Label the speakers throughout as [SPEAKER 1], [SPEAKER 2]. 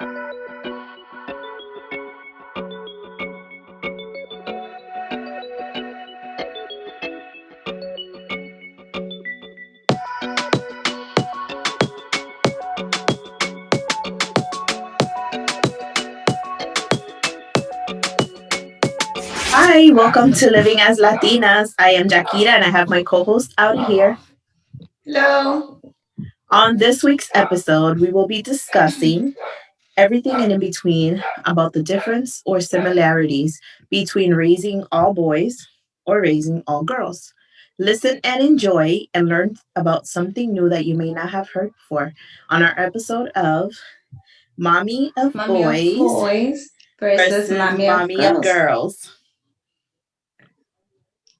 [SPEAKER 1] Hi, welcome to Living as Latinas. I am Jaquita and I have my co host out here.
[SPEAKER 2] Hello.
[SPEAKER 1] On this week's episode, we will be discussing everything and in between about the difference or similarities between raising all boys or raising all girls. Listen and enjoy and learn about something new that you may not have heard before on our episode of Mommy of
[SPEAKER 2] Mommy of
[SPEAKER 1] Boys
[SPEAKER 2] boys versus
[SPEAKER 1] versus
[SPEAKER 2] mommy of
[SPEAKER 1] Mommy of
[SPEAKER 2] girls.
[SPEAKER 1] Girls.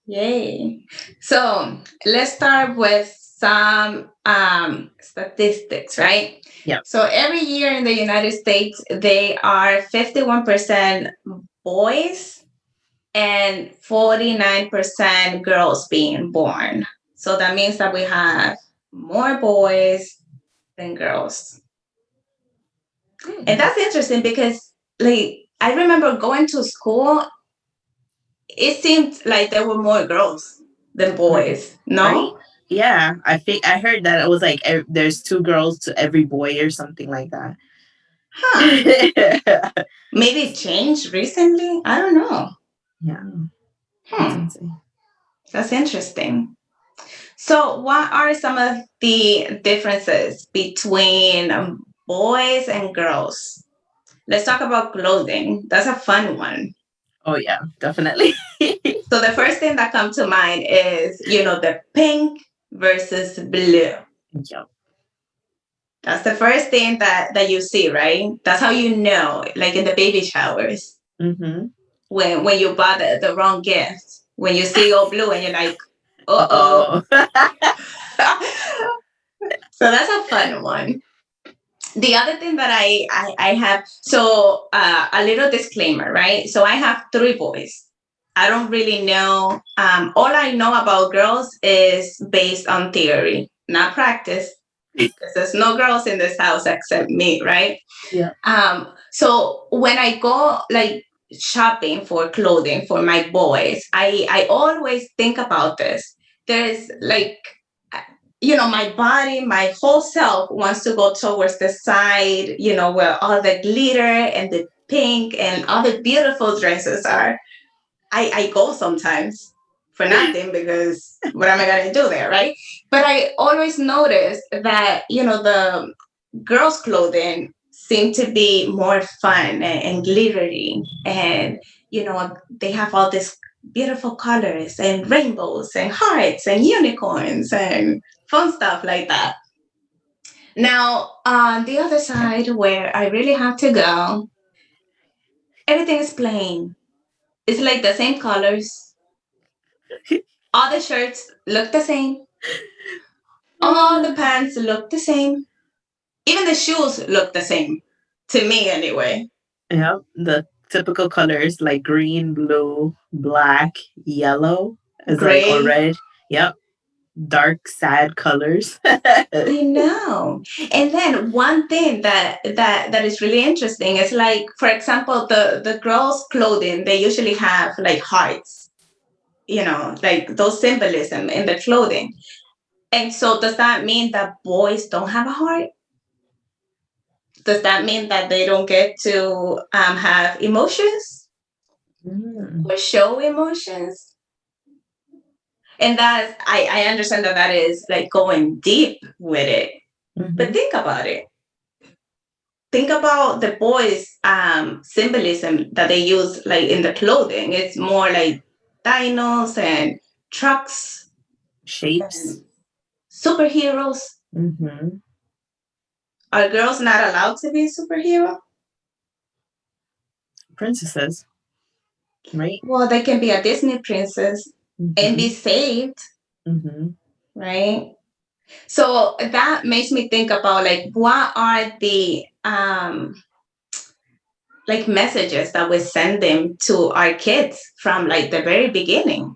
[SPEAKER 2] Yay. So let's start with some statistics, right?
[SPEAKER 1] Yep.
[SPEAKER 2] So every year in the United States, they are 51% boys and 49% girls being born. So that means that we have more boys than girls. And that's interesting because, like, I remember going to school, it seemed like there were more girls than boys,
[SPEAKER 1] Right?
[SPEAKER 2] no?
[SPEAKER 1] Yeah, I heard that it was like there's two girls to every boy or something like that.
[SPEAKER 2] Huh. Maybe it changed recently? I don't know.
[SPEAKER 1] Yeah, that's
[SPEAKER 2] Hmm.
[SPEAKER 1] insane.
[SPEAKER 2] That's interesting. So, what are some of the differences between boys and girls? Let's talk about clothing. That's a fun one.
[SPEAKER 1] Oh yeah, definitely.
[SPEAKER 2] So the first thing that comes to mind is, the pink versus blue.
[SPEAKER 1] Yep.
[SPEAKER 2] That's the first thing that you see, right? That's how you know, like in the baby showers,
[SPEAKER 1] Mm-hmm.
[SPEAKER 2] when you bought the wrong gift, when you see all blue and you're like, uh-oh.
[SPEAKER 1] Oh.
[SPEAKER 2] So that's a fun one. The other thing that I have, so a little disclaimer, right? So I have three boys. I don't really know. All I know about girls is based on theory, not practice, because there's no girls in this house except me, right?
[SPEAKER 1] Yeah.
[SPEAKER 2] So when I go like shopping for clothing for my boys, I always think about this. There's like, my body, my whole self wants to go towards the side, where all the glitter and the pink and all the beautiful dresses are. I go sometimes for nothing because what am I going to do there, right? But I always notice that, the girls' clothing seem to be more fun and glittery. And, they have all these beautiful colors and rainbows and hearts and unicorns and fun stuff like that. Now, on the other side, where I really have to go, everything is plain. It's like the same colors. All the shirts look the same. All the pants look the same. Even the shoes look the same. To me, anyway.
[SPEAKER 1] Yep. The typical colors like green, blue, black, yellow, as like or
[SPEAKER 2] Gray.
[SPEAKER 1] red. Yep. Dark, sad colors.
[SPEAKER 2] I know. And then one thing that is really interesting is, like, for example, the girls' clothing, they usually have like hearts, like those symbolism in the clothing. And so does that mean that boys don't have a heart? Does that mean that they don't get to have emotions
[SPEAKER 1] Mm.
[SPEAKER 2] or show emotions? And I understand that is like going deep with it. But
[SPEAKER 1] Mm-hmm.
[SPEAKER 2] think about it. Think about the boys' symbolism that they use like in the clothing. It's more like dinos and trucks
[SPEAKER 1] Shapes.
[SPEAKER 2] and superheroes.
[SPEAKER 1] Mm-hmm.
[SPEAKER 2] Are girls not allowed to be a superhero?
[SPEAKER 1] Princesses, right?
[SPEAKER 2] Well, they can be a Disney princess and be
[SPEAKER 1] Mm-hmm.
[SPEAKER 2] saved,
[SPEAKER 1] Mm-hmm.
[SPEAKER 2] right? So that makes me think about, like, what are the like messages that we send them to our kids from like the very beginning,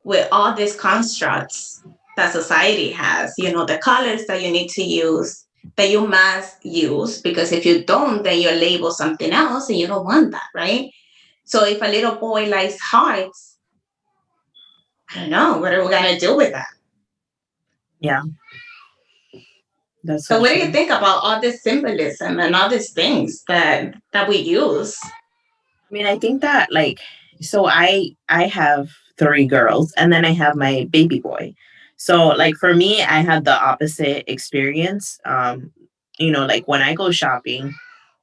[SPEAKER 2] with all these constructs that society has, the colors that you need to use, that you must use, because if you don't, then you're labeled something else and you don't want that, right? So if a little boy likes hearts, I don't know, what are we going to do with that?
[SPEAKER 1] Yeah, that's
[SPEAKER 2] So
[SPEAKER 1] so
[SPEAKER 2] what do you
[SPEAKER 1] true.
[SPEAKER 2] think about all this symbolism and all these things that we use?
[SPEAKER 1] I mean, I think that like so I have three girls and then I have my baby boy. So like for me, I had the opposite experience. Like when I go shopping,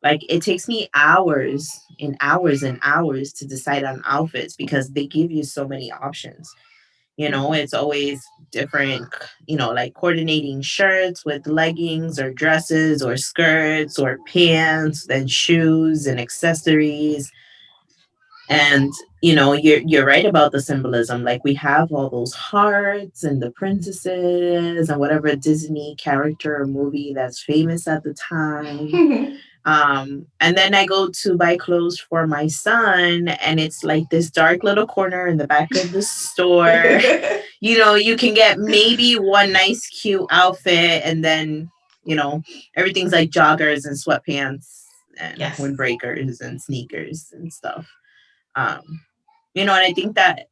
[SPEAKER 1] like it takes me hours and hours and hours to decide on outfits because they give you so many options. It's always different, like coordinating shirts with leggings or dresses or skirts or pants, then shoes and accessories. And you're right about the symbolism. Like we have all those hearts and the princesses and whatever Disney character or movie that's famous at the time. And then I go to buy clothes for my son, and it's like this dark little corner in the back of the store. You can get maybe one nice, cute outfit, and then, you know, everything's like joggers and sweatpants and
[SPEAKER 2] Yes.
[SPEAKER 1] windbreakers and sneakers and stuff. And I think that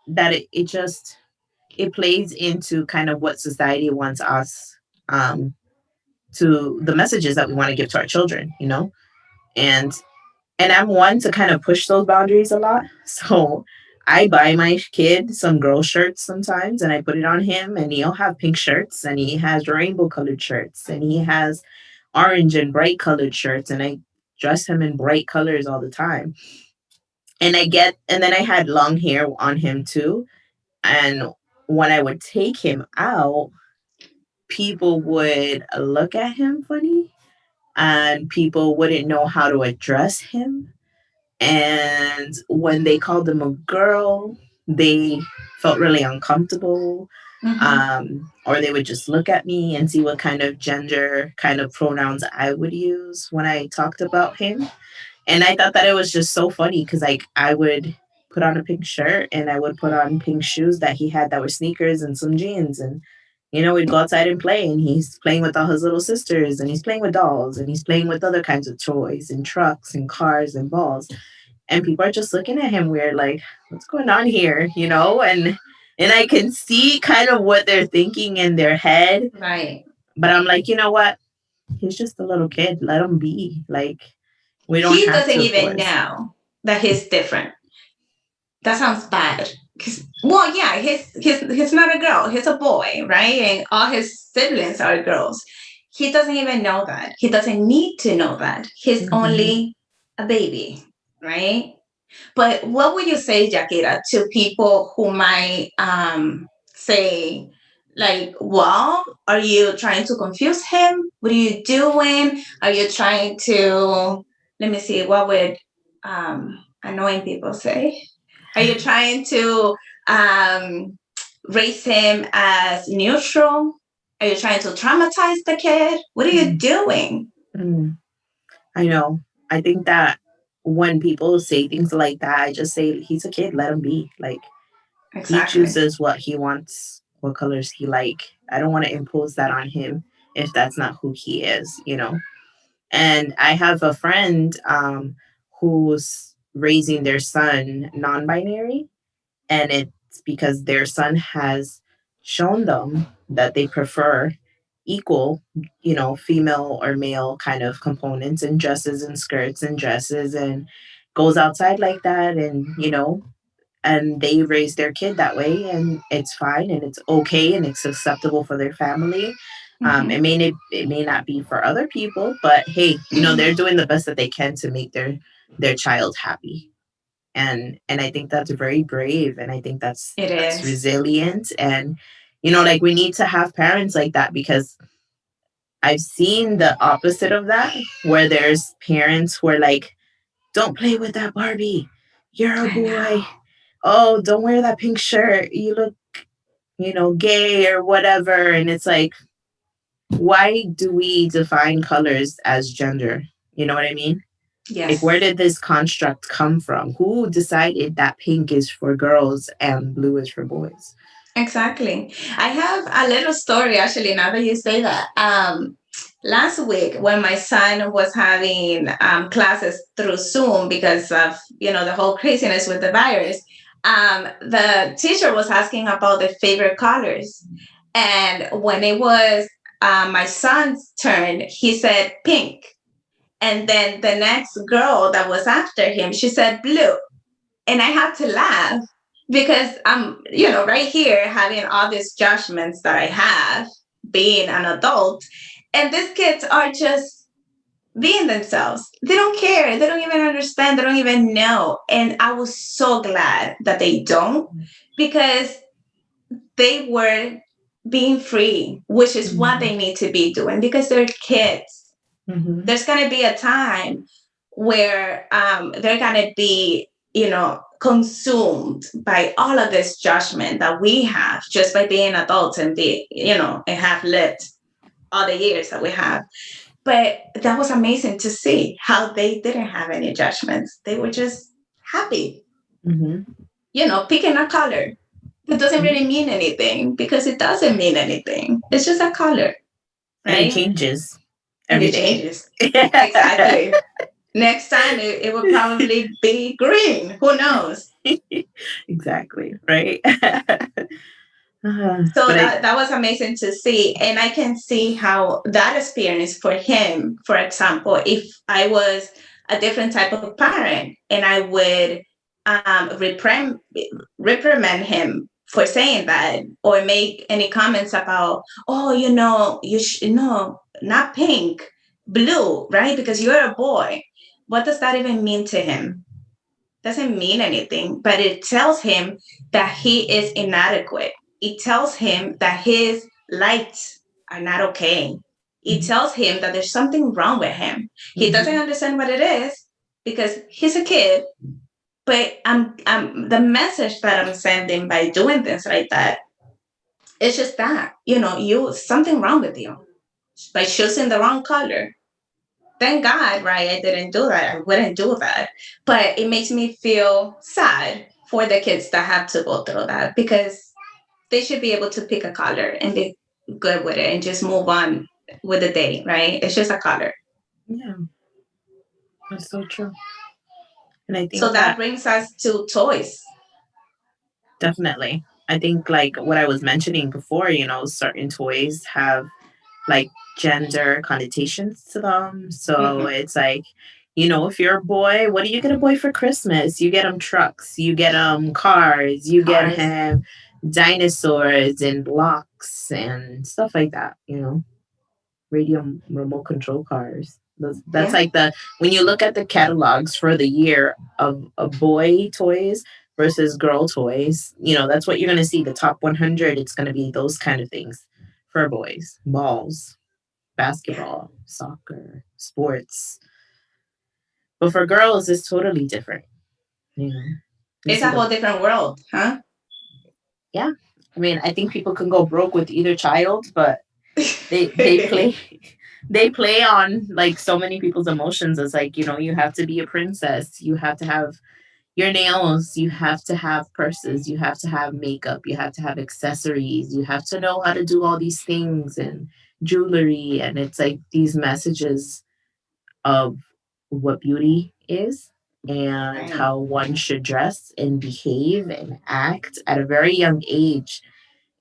[SPEAKER 1] it just it plays into kind of what society wants us to the messages that we want to give to our children. And I'm one to kind of push those boundaries a lot. So I buy my kid some girl shirts sometimes and I put it on him, and he'll have pink shirts and he has rainbow colored shirts and he has orange and bright colored shirts, and I dress him in bright colors all the time. And then I had long hair on him too. And when I would take him out, people would look at him funny and people wouldn't know how to address him. And when they called him a girl, they felt really uncomfortable.
[SPEAKER 2] Mm-hmm.
[SPEAKER 1] Or they would just look at me and see what kind of gender kind of pronouns I would use when I talked about him. And I thought that it was just so funny because like I would put on a pink shirt and I would put on pink shoes that he had that were sneakers and some jeans, and we'd go outside and play, and he's playing with all his little sisters and he's playing with dolls and he's playing with other kinds of toys and trucks and cars and balls. And people are just looking at him weird, like, what's going on here? And I can see kind of what they're thinking in their head.
[SPEAKER 2] Right.
[SPEAKER 1] But I'm like, you know what? He's just a little kid. Let him be. Like, we don't
[SPEAKER 2] He
[SPEAKER 1] have
[SPEAKER 2] doesn't
[SPEAKER 1] to
[SPEAKER 2] even
[SPEAKER 1] force.
[SPEAKER 2] know that he's different. That sounds bad. Well, yeah, he's not a girl. He's a boy, right? And all his siblings are girls. He doesn't even know that. He doesn't need to know that. He's
[SPEAKER 1] Hmm.
[SPEAKER 2] only a baby, right? But what would you say, Jakira, to people who might say, like, well, are you trying to confuse him? What are you doing? Are you trying to, let me see, what would annoying people say? Are you trying to um, raise him as neutral? Are you trying to traumatize the kid? What are you doing?
[SPEAKER 1] Mm, I know. I think that when people say things like that, I just say he's a kid. Let him be. Like, he
[SPEAKER 2] Exactly.
[SPEAKER 1] chooses what he wants, what colors he like. I don't want to impose that on him if that's not who he is. And I have a friend who's raising their son non-binary, and it's because their son has shown them that they prefer equal, female or male kind of components in dresses and skirts and dresses, and goes outside like that, and they raise their kid that way, and it's fine and it's okay and it's acceptable for their family.
[SPEAKER 2] Mm-hmm.
[SPEAKER 1] It may not be for other people, but hey, they're doing the best that they can to make their child happy. And I think that's very brave, and I think
[SPEAKER 2] It
[SPEAKER 1] that's
[SPEAKER 2] is.
[SPEAKER 1] resilient. And like we need to have parents like that, because I've seen the opposite of that, where there's parents who are like, don't play with that Barbie, you're a
[SPEAKER 2] I
[SPEAKER 1] boy.
[SPEAKER 2] know.
[SPEAKER 1] Oh, don't wear that pink shirt, you look gay or whatever. And it's like, why do we define colors as gender? You know what I mean? Like, where
[SPEAKER 2] Yes.
[SPEAKER 1] did this construct come from? Who decided that pink is for girls and blue is for boys?
[SPEAKER 2] Exactly. I have a little story actually now that you say that. last week when my son was having classes through Zoom because of the whole craziness with the virus, the teacher was asking about the favorite colors, and when it was my son's turn, he said pink, and then the next girl that was after him, she said blue, and I had to laugh because I'm right here having all these judgments that I have being an adult, and these kids are just being themselves. They don't care. They don't even understand. They don't even know. And I was so glad that they don't, because they were being free, which is what
[SPEAKER 1] Mm-hmm.
[SPEAKER 2] they need to be doing because they're kids.
[SPEAKER 1] Mm-hmm.
[SPEAKER 2] There's going to be a time where they're going to be, consumed by all of this judgment that we have just by being adults and and have lived all the years that we have. But that was amazing to see how they didn't have any judgments. They were just happy,
[SPEAKER 1] Mm-hmm.
[SPEAKER 2] picking a color. It doesn't really mean anything because it doesn't mean anything. It's just a color,
[SPEAKER 1] And it
[SPEAKER 2] right?
[SPEAKER 1] changes
[SPEAKER 2] And
[SPEAKER 1] every
[SPEAKER 2] it
[SPEAKER 1] day.
[SPEAKER 2] changes. Exactly. Next time it will probably be green. Who knows?
[SPEAKER 1] Exactly. Right.
[SPEAKER 2] So
[SPEAKER 1] But I.
[SPEAKER 2] that was amazing to see. And I can see how that experience for him, for example, if I was a different type of parent and I would reprimand him for saying that or make any comments about, oh, you should, no, not pink, blue, right? Because you're a boy. What does that even mean to him? Doesn't mean anything, but it tells him that he is inadequate. It tells him that his lights are not okay. It
[SPEAKER 1] Mhm.
[SPEAKER 2] tells him that there's something wrong with him. He doesn't
[SPEAKER 1] Mhm.
[SPEAKER 2] understand what it is because he's a kid. But the message that I'm sending by doing things like that, it's just that you something wrong with you by choosing the wrong color. Thank God, right? I didn't do that. I wouldn't do that. But it makes me feel sad for the kids that have to go through that because they should be able to pick a color and be good with it and just move on with the day, right? It's just a color.
[SPEAKER 1] Yeah, that's so true. And I
[SPEAKER 2] So
[SPEAKER 1] think
[SPEAKER 2] that
[SPEAKER 1] that
[SPEAKER 2] brings us to toys.
[SPEAKER 1] definitely, I think like what I was mentioning before, certain toys have like gender connotations to them. So
[SPEAKER 2] Hmm.
[SPEAKER 1] it's like, if you're a boy, what are you gonna boy for Christmas? You get him trucks, you get him cars, you get
[SPEAKER 2] Cars.
[SPEAKER 1] him dinosaurs and blocks and stuff like that. Radio remote control cars. That's
[SPEAKER 2] Yeah.
[SPEAKER 1] like when you look at the catalogs for the year of boy toys versus girl toys, that's what you're going to see. The top 100, it's going to be those kind of things for boys: balls,
[SPEAKER 2] Yeah.
[SPEAKER 1] basketball, soccer, sports. But for girls, it's totally different. You know, you
[SPEAKER 2] It's
[SPEAKER 1] see
[SPEAKER 2] a
[SPEAKER 1] the
[SPEAKER 2] whole different world, huh?
[SPEAKER 1] yeah. I mean, I think people can go broke with either child, but they play they play on like so many people's emotions. It's like, you have to be a princess, you have to have your nails, you have to have purses, you have to have makeup, you have to have accessories, you have to know how to do all these things and jewelry. And it's like these messages of what beauty is and
[SPEAKER 2] Right.
[SPEAKER 1] how one should dress and behave and act at a very young age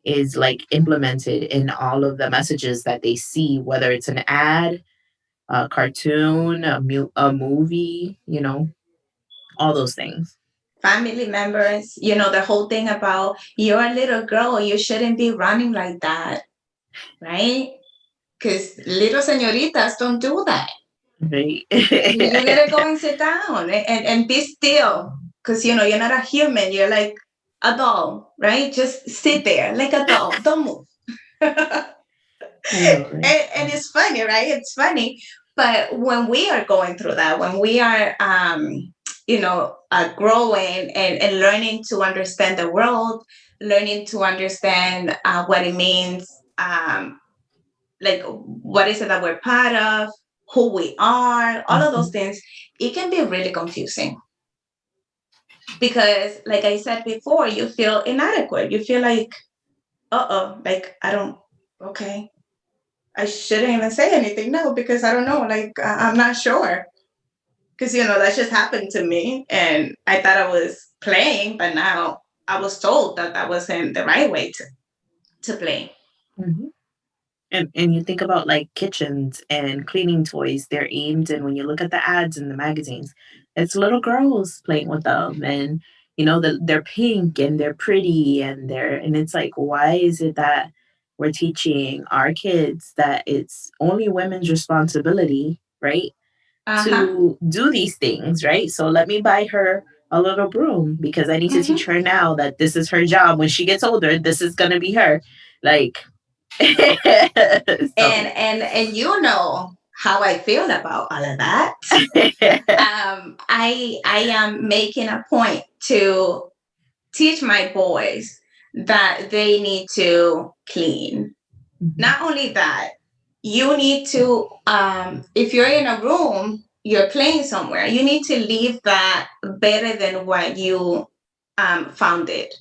[SPEAKER 1] is like implemented in all of the messages that they see, whether it's an ad, a cartoon, a movie, all those things.
[SPEAKER 2] Family members, the whole thing about you're a little girl, you shouldn't be running like that, right? Because little senoritas don't do that.
[SPEAKER 1] Right?
[SPEAKER 2] You gotta go and sit down and be still. Because you're not a human, you're like a doll, right? Just sit there like a doll, don't move. and,
[SPEAKER 1] I know, right?
[SPEAKER 2] and it's funny, right? It's funny. But when we are going through that, when we are growing and learning to understand the world, learning to understand what it means, like what is it that we're part of, who we are, all of those
[SPEAKER 1] Mhm.
[SPEAKER 2] things, it can be really confusing because, like I said before, you feel inadequate. You feel like, like I don't, okay. I shouldn't even say anything now because I don't know. Like, I'm not sure. Because, that just happened to me. And I thought I was playing, but now I was told that that wasn't the right way to play.
[SPEAKER 1] Mhm. And you think about like kitchens and cleaning toys, they're aimed, and when you look at the ads in the magazines, it's little girls playing with them, and they're pink and they're pretty and it's like, why is it that we're teaching our kids that it's only women's responsibility, right,
[SPEAKER 2] Uh huh.
[SPEAKER 1] to do these things, right? So let me buy her a little broom because I need to teach
[SPEAKER 2] Mm-hmm.
[SPEAKER 1] her now that this is her job. When she gets older, this is gonna be her. Like,
[SPEAKER 2] And
[SPEAKER 1] so
[SPEAKER 2] and you know how I feel about all of that. I am making a point to teach my boys that they need to clean.
[SPEAKER 1] Mhm,
[SPEAKER 2] Not only that, you need to, if you're in a room, you're playing somewhere, you need to leave that better than what you found it.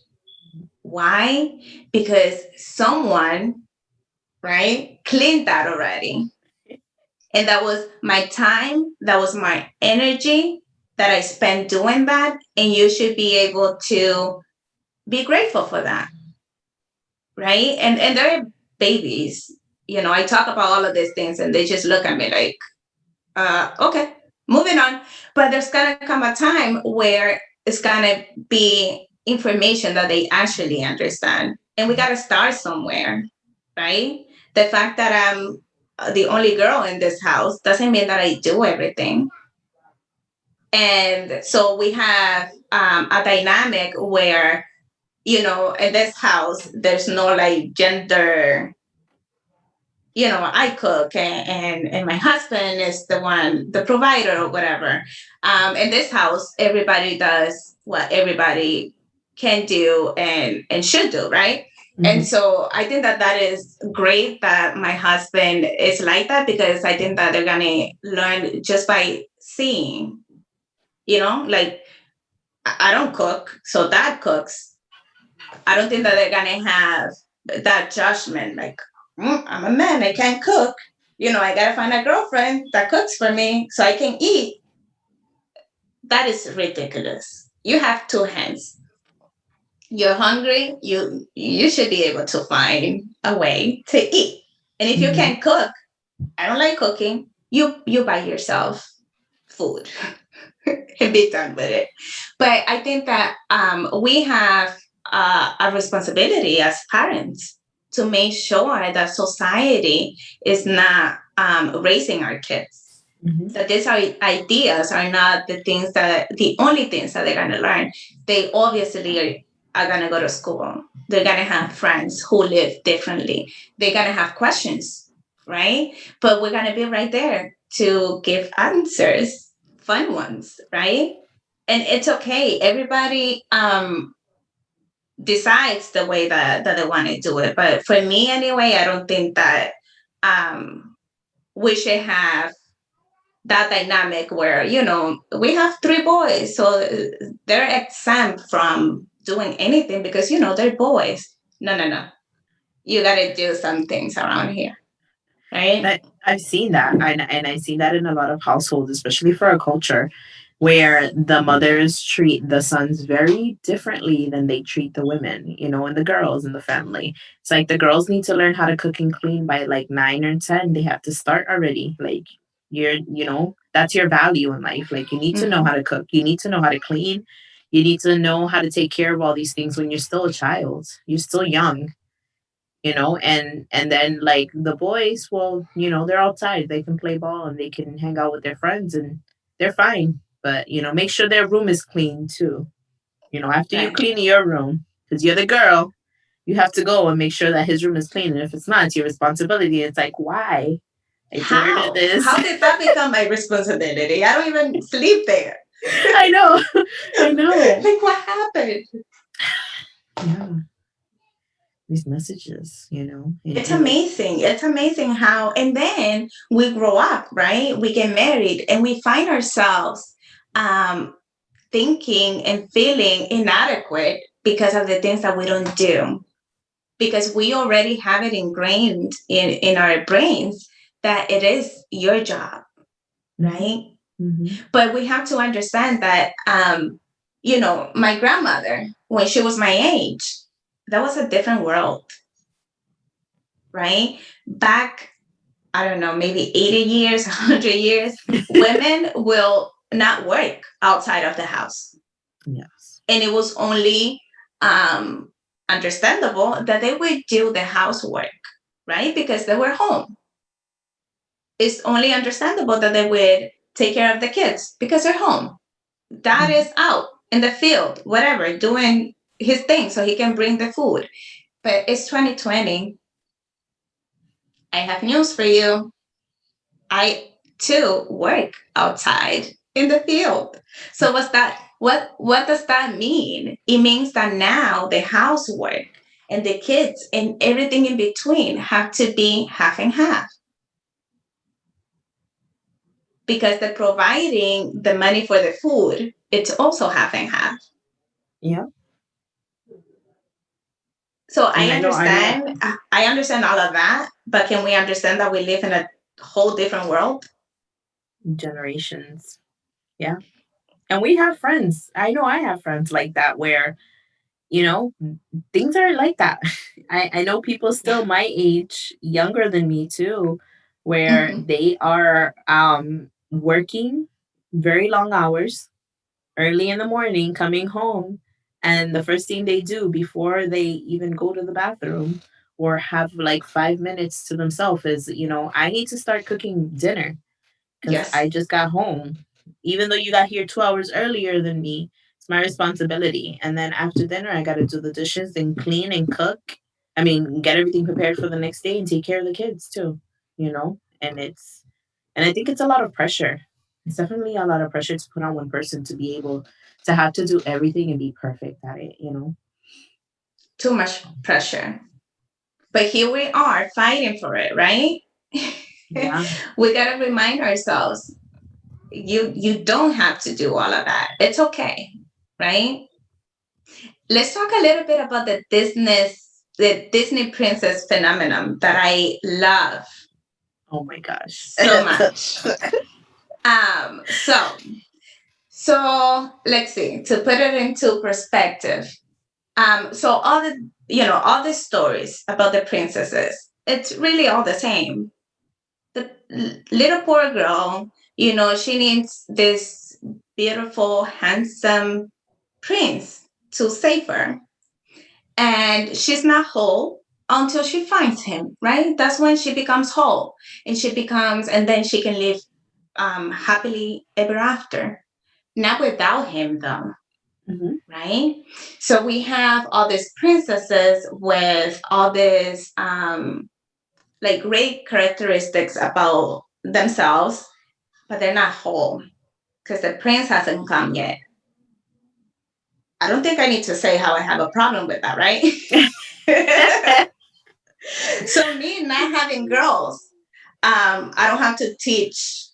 [SPEAKER 2] Why? Because someone, right, cleaned that already. And that was my time, that was my energy that I spent doing that. And you should be able to be grateful for that, right? And they're babies. I talk about all of these things and they just look at me like, okay, moving on. But there's gonna come a time where it's gonna be information that they actually understand. And we gotta start somewhere, right? The fact that I'm the only girl in this house doesn't mean that I do everything. And so we have a dynamic where, in this house, there's no like gender. I cook, and my husband is the one, the provider or whatever. In this house, everybody does what everybody can do and should do, right? And
[SPEAKER 1] mhm,
[SPEAKER 2] so I think that that is great that my husband is like that, because I think that they're gonna learn just by seeing, like I don't cook, so dad cooks. I don't think that they're gonna have that judgment, like, I'm a man, I can't cook. I gotta find a girlfriend that cooks for me so I can eat. That is ridiculous. You have two hands. You're hungry, you should be able to find a way to eat. And if you
[SPEAKER 1] mhm.
[SPEAKER 2] can't cook, I don't like cooking, you buy yourself food and be done with it. But I think that we have a responsibility as parents to make sure that society is not raising our kids.
[SPEAKER 1] Mhm,
[SPEAKER 2] That these ideas are not the only things that they're going to learn. They obviously are going to go to school. They're going to have friends who live differently. They're going to have questions, right? But we're going to be right there to give answers, fun ones, right? And it's okay. Everybody decides the way that they want to do it. But for me, anyway, I don't think that we should have that dynamic where, we have three boys, so they're exempt from doing anything because, they're boys. No, no, no. You got to do some things around here, right?
[SPEAKER 1] I've seen that, and I see that in a lot of households, especially for our culture, where the mothers treat the sons very differently than they treat the women, and the girls in the family. It's like the girls need to learn how to cook and clean by like 9 or 10. They have to start already. Like that's your value in life. Like you need to know how
[SPEAKER 2] Mm-hmm.
[SPEAKER 1] to cook. You need to know how to clean. You need to know how to take care of all these things when you're still a child. You're still young, and then like the boys, well, they're outside, they can play ball and they can hang out with their friends and they're fine, but make sure their room is clean too, after you
[SPEAKER 2] Right.
[SPEAKER 1] clean your room, because you're the girl, you have to go and make sure that his room is clean, and if it's not, it's your responsibility. It's like, why? I told her this.
[SPEAKER 2] How did that become my responsibility? I don't even sleep there.
[SPEAKER 1] I know. I know.
[SPEAKER 2] Like, what happened?
[SPEAKER 1] Yeah, these messages,
[SPEAKER 2] It's
[SPEAKER 1] and it.
[SPEAKER 2] amazing. It's amazing how, and then we grow up, right? We get married and we find ourselves um, thinking and feeling inadequate because of the things that we don't do, because we already have it ingrained in our brains that it is your job,
[SPEAKER 1] Mm-hmm.
[SPEAKER 2] right?
[SPEAKER 1] Mm-hmm.
[SPEAKER 2] But we have to understand that, my grandmother, when she was my age, that was a different world, right? Back, I don't know, maybe 80 years, 100 years, women will not work outside of the house.
[SPEAKER 1] Yes.
[SPEAKER 2] And it was only understandable that they would do the housework, right? Because they were home. It's only understandable that they would take care of the kids because they're home. Dad
[SPEAKER 1] Mm-hmm.
[SPEAKER 2] is out in the field, whatever, doing his thing so he can bring the food. But it's 2020. I have news for you. I too work outside in the field. So what's that? What does that mean? It means that now the housework and the kids and everything in between have to be half and half, because the providing the money for the food, it's also half and half.
[SPEAKER 1] Yeah.
[SPEAKER 2] So
[SPEAKER 1] And I know
[SPEAKER 2] I understand all of that, but can we understand that we live in a whole different world?
[SPEAKER 1] generations. Yeah. And we have friends. I know I have friends like that where, you know, things are like that. I know people still my age, younger than me too, where
[SPEAKER 2] Mm-hmm.
[SPEAKER 1] they are working very long hours, early in the morning, coming home, and the first thing they do before they even go to the bathroom or have like 5 minutes to themselves is, I need to start cooking dinner because
[SPEAKER 2] Yes.
[SPEAKER 1] I just got home. Even though you got here 2 hours earlier than me, it's my responsibility. And then after dinner, I got to do the dishes and clean and cook. I mean, get everything prepared for the next day and take care of the kids too, and I think it's a lot of pressure. It's definitely a lot of pressure to put on one person to be able to have to do everything and be perfect at it.
[SPEAKER 2] Too much pressure. But here we are fighting for it, right?
[SPEAKER 1] Yeah.
[SPEAKER 2] We got to remind ourselves, you don't have to do all of that. It's okay, right? Let's talk a little bit about the Disney princess phenomenon that I love
[SPEAKER 1] Oh my gosh.
[SPEAKER 2] so much. Um, so so let's see, to put it into perspective. So all the stories about the princesses, it's really all the same. The little poor girl, she needs this beautiful, handsome prince to save her. And she's not whole until she finds him, right? That's when she becomes whole. And then she can live happily ever after. Not without him, though,
[SPEAKER 1] Hmm.
[SPEAKER 2] right? So we have all these princesses with all these like great characteristics about themselves, but they're not whole because the prince hasn't come yet. I don't think I need to say how I have a problem with that, right? So me not having girls, I don't have to teach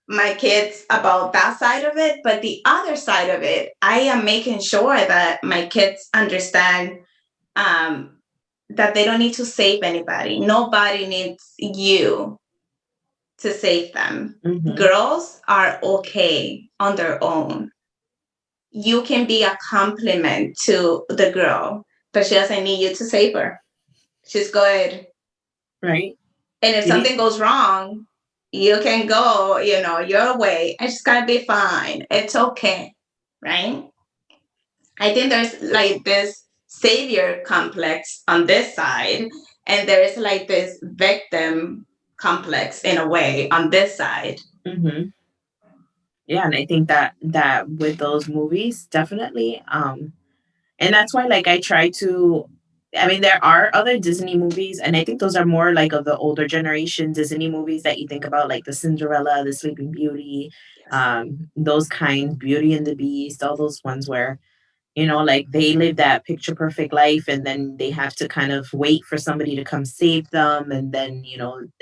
[SPEAKER 2] my kids about that side of it, but the other side of it, I am making sure that my kids understand um, that they don't need to save anybody. Nobody needs you to save them.
[SPEAKER 1] Hmm.
[SPEAKER 2] Girls are okay on their own. You can be a compliment to the girl, but she doesn't need you to save her. She's good.
[SPEAKER 1] Right.
[SPEAKER 2] And if
[SPEAKER 1] You need.
[SPEAKER 2] something goes wrong, you can go, your way. I just gotta be fine. It's okay. Right? I think there's like this savior complex on this side, and there is like this victim complex in a way on this side.
[SPEAKER 1] Hmm. Yeah, and I think that with those movies, definitely, and that's why like I try to. I mean, there are other Disney movies, and I think those are more like of the older generation Disney movies that you think about, like the Cinderella, the Sleeping Beauty,
[SPEAKER 2] Yes.
[SPEAKER 1] those kind, Beauty and the Beast, all those ones where like they live that picture perfect life and then they have to kind of wait for somebody to come save them. And then,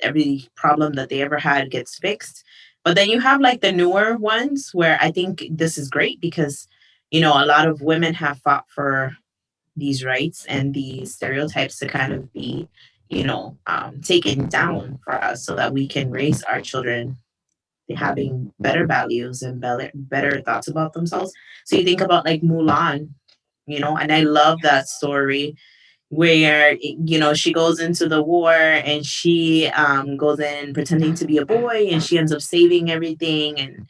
[SPEAKER 1] every problem that they ever had gets fixed. But then you have like the newer ones where I think this is great because, a lot of women have fought for these rights and these stereotypes to kind of be, taken down for us so that we can raise our children having better values and better thoughts about themselves. So you think about like Mulan, and I love that story where she goes into the war and she goes in pretending to be a boy and she ends up saving everything, and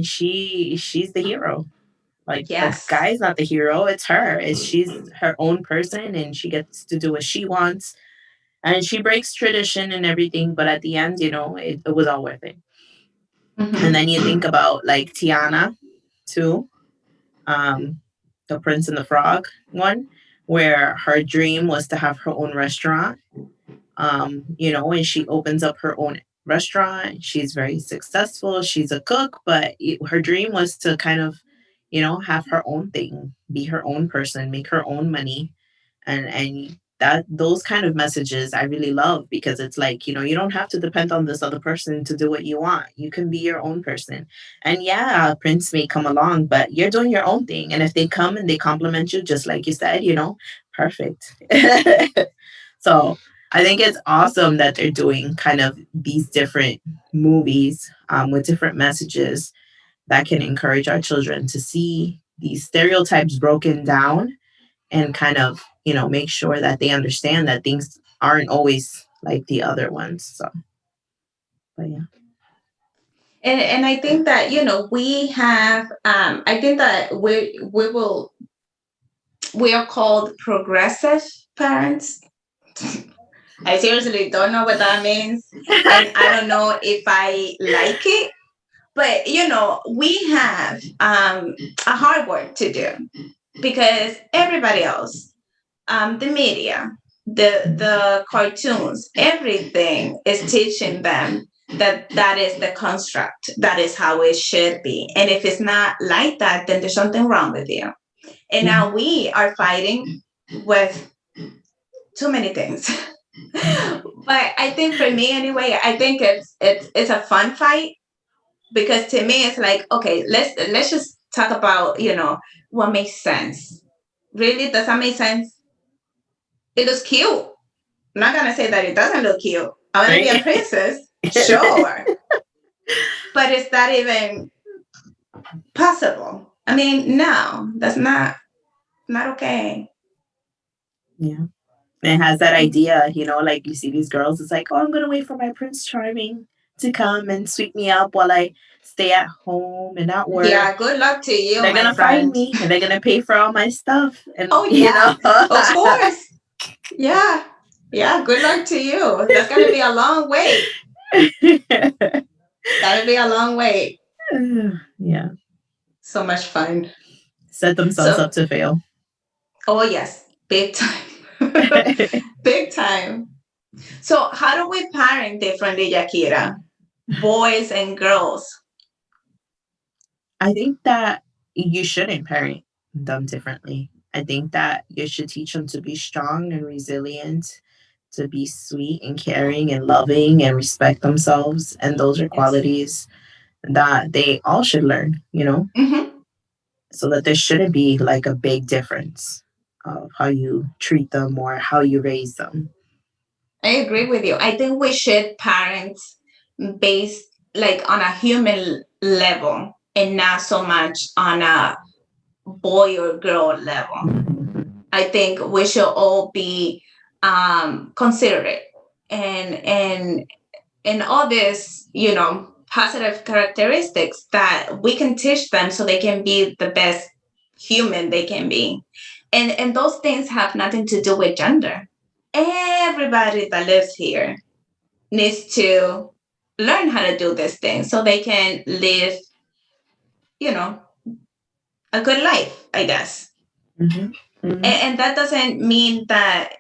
[SPEAKER 1] she's the hero. Like the
[SPEAKER 2] Yes.
[SPEAKER 1] guy's not the hero, it's her. She's her own person and she gets to do what she wants, and she breaks tradition and everything, but at the end, it was all worth it. And then you think about like Tiana too, um, the Prince and the Frog one, where her dream was to have her own restaurant. And she opens up her own restaurant. She's very successful. She's a cook, but her dream was to kind of, have her own thing, be her own person, make her own money, and that those kind of messages I really love because it's like, you don't have to depend on this other person to do what you want. You can be your own person. And yeah, Prince may come along, but you're doing your own thing. And if they come and they compliment you, just like you said, perfect. So I think it's awesome that they're doing kind of these different movies with different messages that can encourage our children to see these stereotypes broken down and kind of, make sure that they understand that things aren't always like the other ones. So, but yeah.
[SPEAKER 2] And I think that we have I think that we are called progressive parents. I seriously don't know what that means, and I don't know if I like it. But we have a hard work to do because everybody else, the media, the cartoons, everything is teaching them that that is the construct, that is how it should be, and if it's not like that, then there's something wrong with you. And now we are fighting with too many things. But I think for me anyway, I think it's a fun fight because to me it's like, okay, let's just talk about what makes sense. Really, does that make sense? It looks cute. I'm not gonna say that it doesn't look cute. I want to be a
[SPEAKER 1] Right?
[SPEAKER 2] princess, sure, but is that even possible? I mean, no, that's not okay.
[SPEAKER 1] Yeah. And it has that idea, like you see these girls, it's like, oh, I'm going to wait for my Prince Charming to come and sweep me up while I stay at home and not work.
[SPEAKER 2] Yeah, good luck to you,
[SPEAKER 1] They're going
[SPEAKER 2] my
[SPEAKER 1] to find
[SPEAKER 2] friend.
[SPEAKER 1] me and they're going to pay for all my stuff. And,
[SPEAKER 2] Oh yeah, of course. Yeah, yeah. Good luck to you. That's gonna be a long wait. That'll be a long wait.
[SPEAKER 1] yeah.
[SPEAKER 2] So much fun.
[SPEAKER 1] Set themselves
[SPEAKER 2] So,
[SPEAKER 1] up to fail.
[SPEAKER 2] oh yes, big time, big time. So, how do we parent differently, Yakira? Boys and girls.
[SPEAKER 1] I think that you shouldn't parent them differently. I think that you should teach them to be strong and resilient, to be sweet and caring and loving and respect themselves. And those are
[SPEAKER 2] Yes.
[SPEAKER 1] qualities that they all should learn,
[SPEAKER 2] Hmm.
[SPEAKER 1] so that there shouldn't be like a big difference of how you treat them or how you raise them.
[SPEAKER 2] I agree with you. I think we should parent based like on a human level and not so much on a boy or girl level. I think we should all be considerate and all this, positive characteristics that we can teach them so they can be the best human they can be. And those things have nothing to do with gender. Everybody that lives here needs to learn how to do this thing so they can live, you know, a good life, I guess.
[SPEAKER 1] Mm-hmm. Mm-hmm.
[SPEAKER 2] And that doesn't mean that,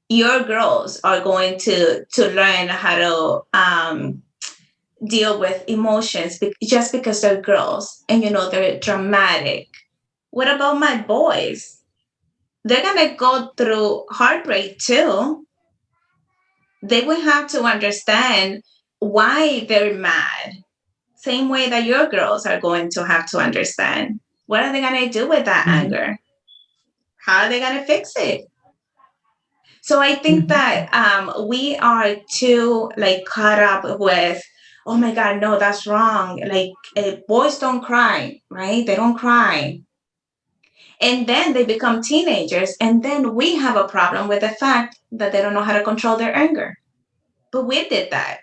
[SPEAKER 2] your girls are going to learn how to deal with emotions just because they're girls and they're dramatic. What about my boys? They're gonna go through heartbreak too. They will have to understand why they're mad. Same way that your girls are going to have to understand. What are they gonna do with that
[SPEAKER 1] Mm-hmm.
[SPEAKER 2] anger? How are they going to fix it? So I think
[SPEAKER 1] Hmm.
[SPEAKER 2] that we are too like caught up with, oh my God, no, that's wrong. Like boys don't cry, right? They don't cry. And then they become teenagers, and then we have a problem with the fact that they don't know how to control their anger. But we did that.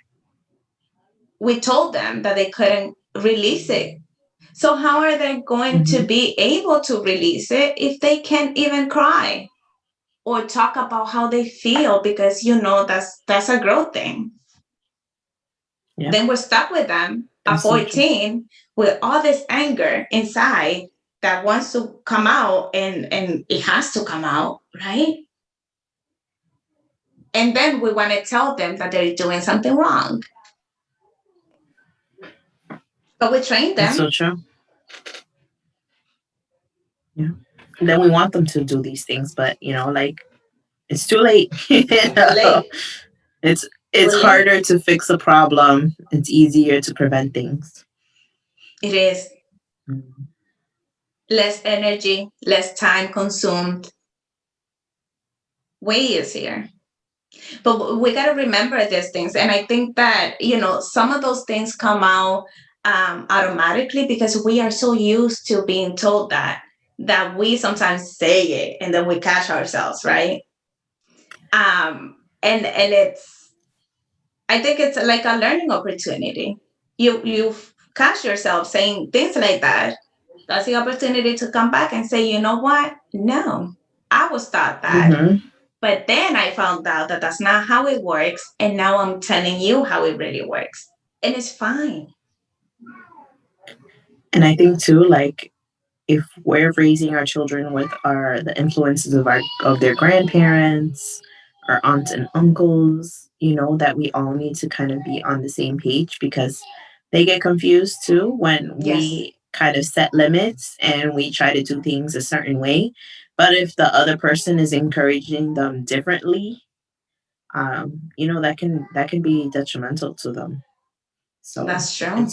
[SPEAKER 2] We told them that they couldn't release it. So how are they going to
[SPEAKER 1] Hmm.
[SPEAKER 2] be able to release it if they can't even cry or talk about how they feel? Because that's a growth thing.
[SPEAKER 1] Yeah,
[SPEAKER 2] Then we're stuck with them at
[SPEAKER 1] that's so true.
[SPEAKER 2] 14 with all this anger inside that wants to come out, and it has to come out, right? And then we want to tell them that they're doing something wrong. But we train
[SPEAKER 1] That's
[SPEAKER 2] them.
[SPEAKER 1] so true. Yeah. And then we want them to do these things, but like it's too late.
[SPEAKER 2] Too late.
[SPEAKER 1] It's
[SPEAKER 2] Too
[SPEAKER 1] it's
[SPEAKER 2] late.
[SPEAKER 1] harder to fix a problem. It's easier to prevent things.
[SPEAKER 2] It is
[SPEAKER 1] Mhm.
[SPEAKER 2] less energy, less time consumed, way easier. But we got to remember these things. And I think that, some of those things come out automatically because we are so used to being told that we sometimes say it and then we catch ourselves, right? And I think it's like a learning opportunity. You catch yourself saying things like that. That's the opportunity to come back and say, you know what? No, I was taught that.
[SPEAKER 1] Mhm.
[SPEAKER 2] But then I found out that that's not how it works. And now I'm telling you how it really works. And it's fine.
[SPEAKER 1] And I think too, like if we're raising our children with our the influences of their grandparents, our aunts and uncles, that we all need to kind of be on the same page because they get confused too when
[SPEAKER 2] Yes,
[SPEAKER 1] we kind of set limits and we try to do things a certain way. But if the other person is encouraging them differently, that can be detrimental to them. So
[SPEAKER 2] that's true.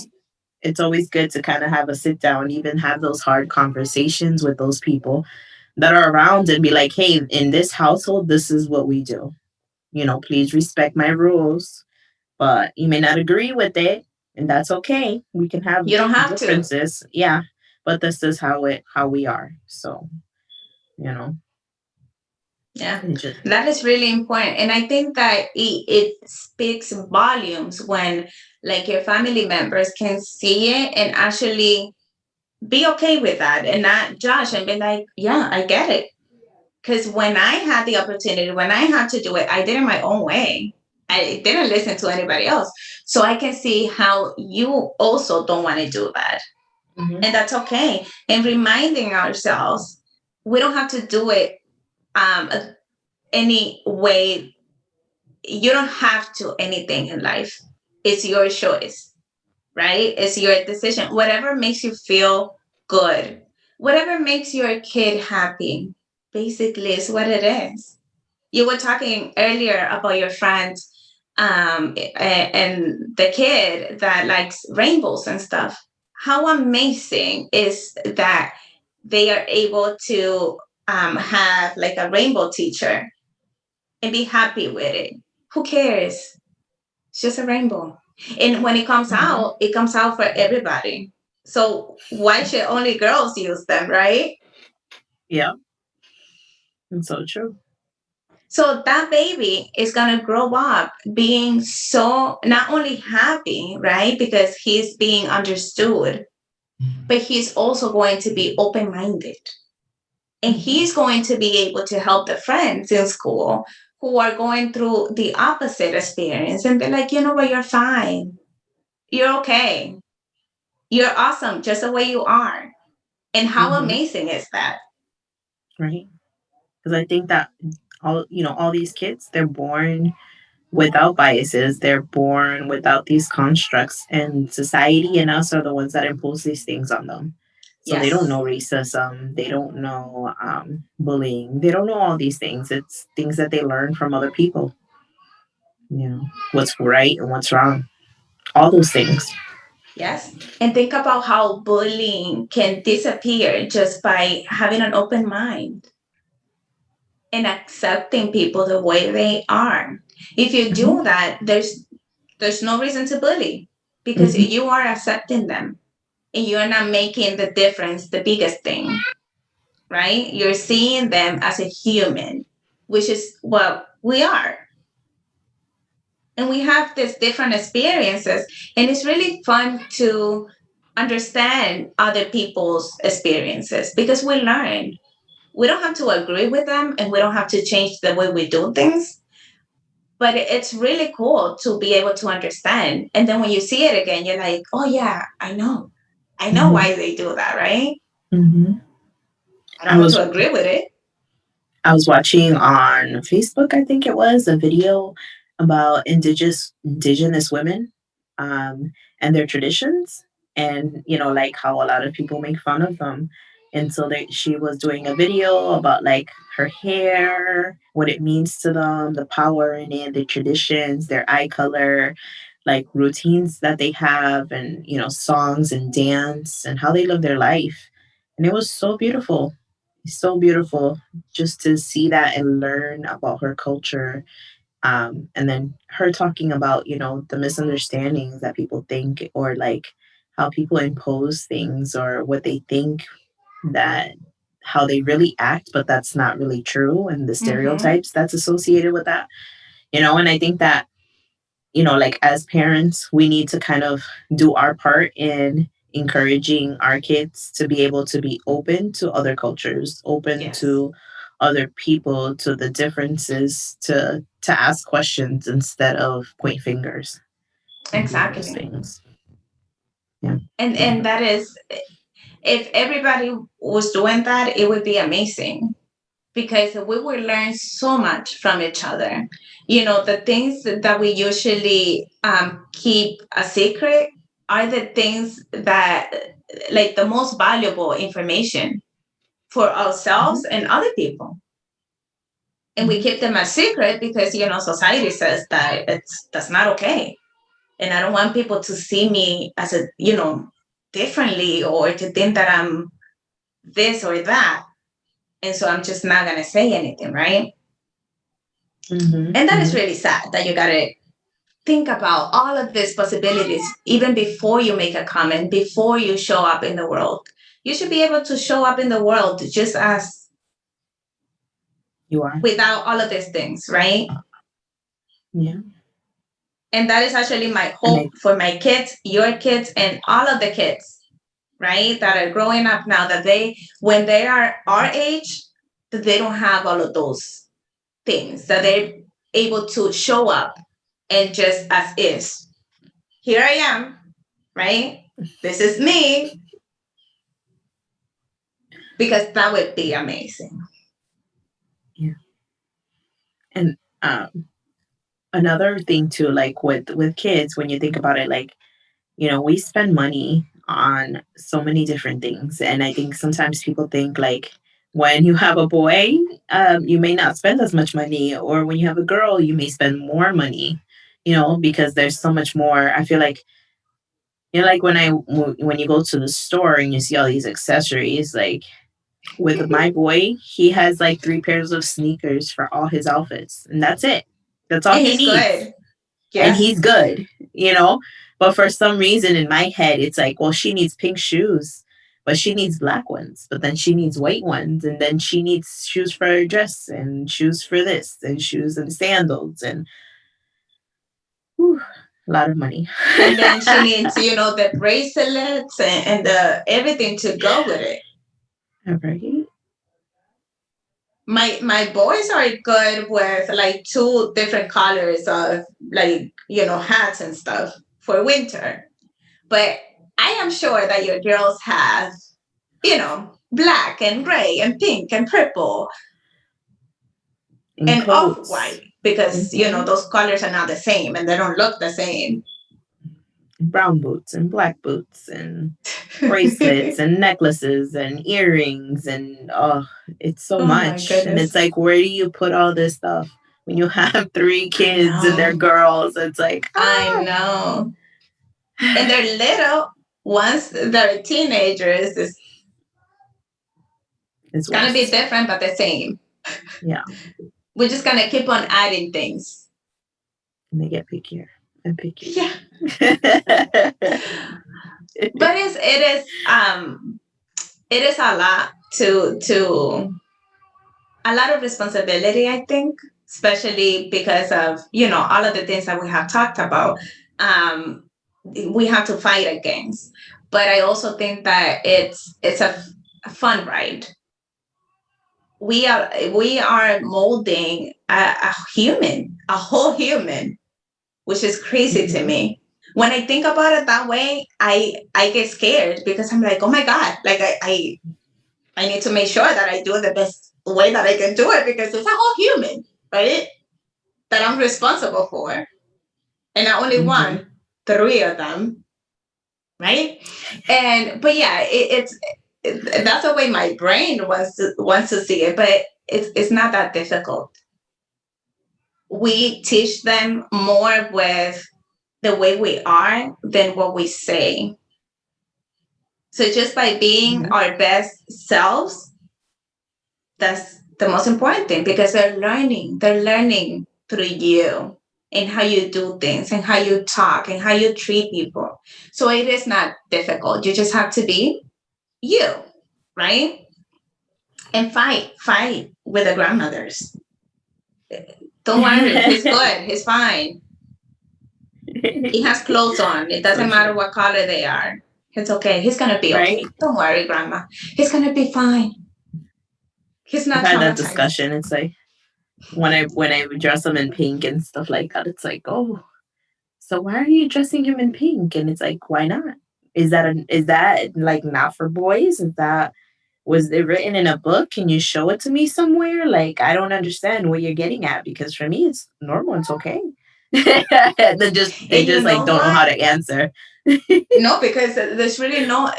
[SPEAKER 1] it's always good to kind of have a sit down, even have those hard conversations with those people that are around and be like, hey, in this household, this is what we do. Please respect my rules, but you may not agree with it, and that's okay. We can have
[SPEAKER 2] You don't have to.
[SPEAKER 1] differences. Yeah. But this is how we are. So, you know,
[SPEAKER 2] Yeah,
[SPEAKER 1] it just,
[SPEAKER 2] that is really important. And I think that it speaks volumes when like your family members can see it and actually be okay with that and not judge and be like, yeah, I get it. Because when I had the opportunity, when I had to do it, I did it my own way. I didn't listen to anybody else. So I can see how you also don't want to do that.
[SPEAKER 1] mhm,
[SPEAKER 2] And that's okay. And reminding ourselves, we don't have to do it um, any way. You don't have to anything in life. It's your choice, right? It's your decision. Whatever makes you feel good, whatever makes your kid happy, basically is what it is. You were talking earlier about your friend and the kid that likes rainbows and stuff. How amazing is that they are able to have like a rainbow teacher and be happy with it? Who cares? It's just a rainbow. And when
[SPEAKER 1] mhm.
[SPEAKER 2] it comes out for everybody. So why should only girls use them, right?
[SPEAKER 1] Yeah, it's so true.
[SPEAKER 2] So that baby is going to grow up being so not only happy, right? Because he's being understood, but he's also going to be open minded. And
[SPEAKER 1] Mhm.
[SPEAKER 2] he's going to be able to help the friends in school who are going through the opposite experience and be like, you know what, you're fine. You're okay. You're awesome just the way you are. And how
[SPEAKER 1] Mhm.
[SPEAKER 2] amazing is that?
[SPEAKER 1] Right. Because I think that all these kids, they're born without biases. They're born without these constructs, and society and us are the ones that impose these things on them. So they don't
[SPEAKER 2] Yes.
[SPEAKER 1] know racism. They don't know bullying. They don't know all these things. It's things that they learn from other people. What's right and what's wrong. All those things.
[SPEAKER 2] Yes. And think about how bullying can disappear just by having an open mind. and accepting people the way they are. If you
[SPEAKER 1] Hmm.
[SPEAKER 2] do that, there's no reason to bully because
[SPEAKER 1] Hmm.
[SPEAKER 2] you are accepting them and you're not making the difference the biggest thing, right? You're seeing them as a human, which is what we are. And we have these different experiences, and it's really fun to understand other people's experiences because we learn. We don't have to agree with them and we don't have to change the way we do things, but it's really cool to be able to understand. And then when you see it again, you're like, oh yeah, I know
[SPEAKER 1] Hmm.
[SPEAKER 2] why they do that, right?
[SPEAKER 1] Hmm.
[SPEAKER 2] I don't
[SPEAKER 1] I
[SPEAKER 2] have
[SPEAKER 1] was
[SPEAKER 2] to agree with it.
[SPEAKER 1] I was watching on Facebook, I think it was, a video about indigenous women, and their traditions, and like how a lot of people make fun of them. And so she was doing a video about like her hair, what it means to them, the power in it, the traditions, their eye color, like routines that they have, and songs and dance and how they live their life. And it was so beautiful, so beautiful, just to see that and learn about her culture. And then her talking about the misunderstandings that people think, or like how people impose things, or what they think, that how they really act, but that's not really true, and the
[SPEAKER 2] Mm-hmm.
[SPEAKER 1] stereotypes that's associated with that. And I think that like as parents, we need to kind of do our part in encouraging our kids to be able to be open to other cultures, open
[SPEAKER 2] Yes,
[SPEAKER 1] to other people, to the differences, to ask questions instead of point fingers and do those
[SPEAKER 2] exactly.
[SPEAKER 1] things. Yeah.
[SPEAKER 2] And that is, if everybody was doing that, it would be amazing because we would learn so much from each other. The things that we usually keep a secret are the things that, like, the most valuable information for ourselves
[SPEAKER 1] Hmm.
[SPEAKER 2] and other people. And we
[SPEAKER 1] Hmm.
[SPEAKER 2] keep them a secret because, society says that that's not okay. And I don't want people to see me as differently, or to think that I'm this or that. And so I'm just not going to say anything, right?
[SPEAKER 1] Hmm.
[SPEAKER 2] And that is
[SPEAKER 1] Hmm.
[SPEAKER 2] really sad that you got to think about all of these possibilities even before you make a comment, before you show up in the world. You should be able to show up in the world just as,
[SPEAKER 1] You are.
[SPEAKER 2] without all of these things, right?
[SPEAKER 1] Yeah.
[SPEAKER 2] And that is actually my
[SPEAKER 1] And
[SPEAKER 2] hope for my kids, your kids, and all of the kids, right? That are growing up now, that when they are our age, that they don't have all of those things, that they're able to show up and just as is. Here I am, right? This is me, because that would be amazing.
[SPEAKER 1] yeah. And another thing too, like with kids, when you think about it, like we spend money on so many different things. And I think sometimes people think like when you have a boy, you may not spend as much money, or when you have a girl, you may spend more money, because there's so much more. I feel like, like when you go to the store and you see all these accessories, like with my boy, he has like 3 pairs of sneakers for all his outfits, and that's it. That's all
[SPEAKER 2] And
[SPEAKER 1] he
[SPEAKER 2] he's
[SPEAKER 1] needs,
[SPEAKER 2] good.
[SPEAKER 1] and
[SPEAKER 2] Yes.
[SPEAKER 1] he's good, you know? But for some reason in my head, it's like, well, she needs pink shoes, but she needs black ones, but then she needs white ones, and then she needs shoes for her dress, and shoes for this, and shoes and sandals, and whew, a lot of money.
[SPEAKER 2] And then she needs, the bracelets and the everything to go with it.
[SPEAKER 1] All right.
[SPEAKER 2] My boys are good with like two different colors of, like, hats and stuff for winter. But I am sure that your girls have, black and gray and pink and purple
[SPEAKER 1] And
[SPEAKER 2] and off
[SPEAKER 1] coats.
[SPEAKER 2] white, because
[SPEAKER 1] Hmm.
[SPEAKER 2] those colors are not the same and they don't look the same.
[SPEAKER 1] Brown boots and black boots and bracelets and necklaces and earrings, and oh, it's so
[SPEAKER 2] Oh my
[SPEAKER 1] much. And
[SPEAKER 2] goodness.
[SPEAKER 1] it's like, where do you put all this stuff when you have three
[SPEAKER 2] I
[SPEAKER 1] kids and they're
[SPEAKER 2] know.
[SPEAKER 1] girls? It's like,
[SPEAKER 2] I know. And they're little. Once they're teenagers, it's
[SPEAKER 1] it's
[SPEAKER 2] gonna be
[SPEAKER 1] worse.
[SPEAKER 2] different but the same.
[SPEAKER 1] Yeah.
[SPEAKER 2] We're just gonna keep on adding things.
[SPEAKER 1] And they get pickier and pickier.
[SPEAKER 2] Yeah. But it is a lot to a lot of responsibility, I think, especially because of, all of the things that we have talked about. Um, we have to fight against. But I also think that it's a fun ride. We are molding a human, a whole human, which is crazy to
[SPEAKER 1] Hmm.
[SPEAKER 2] me. When I think about it that way, I get scared because I'm like, oh my God, like I need to make sure that I do it the best way that I can do it because it's a whole human, right? That I'm responsible for. And not only
[SPEAKER 1] Hmm.
[SPEAKER 2] one, three of them, right? But yeah, that's the way my brain wants to see it, but it's not that difficult. We teach them more with the way we are than what we say. So just by being
[SPEAKER 1] Hmm.
[SPEAKER 2] our best selves, that's the most important thing because they're learning through you and how you do things and how you talk and how you treat people. So it is not difficult. You just have to be you, right? And fight with the grandmothers. Don't worry, he's good, he's fine. He has clothes on. It
[SPEAKER 1] So
[SPEAKER 2] doesn't matter
[SPEAKER 1] true.
[SPEAKER 2] what color they are. It's okay. He's gonna be okay.
[SPEAKER 1] Right?
[SPEAKER 2] Don't worry, grandma. He's gonna be fine. He's
[SPEAKER 1] I've
[SPEAKER 2] not
[SPEAKER 1] had that
[SPEAKER 2] traumatized.
[SPEAKER 1] discussion. It's like when I would dress them in pink and stuff like that, it's like, oh, so why are you dressing him in pink? And it's like, why not? Is that like not for boys? Is that was it written in a book? Can you show it to me somewhere? Like I don't understand what you're getting at because for me it's normal, it's okay. They just
[SPEAKER 2] And you
[SPEAKER 1] like
[SPEAKER 2] know
[SPEAKER 1] don't know how
[SPEAKER 2] what?
[SPEAKER 1] to answer.
[SPEAKER 2] No, because there's really no,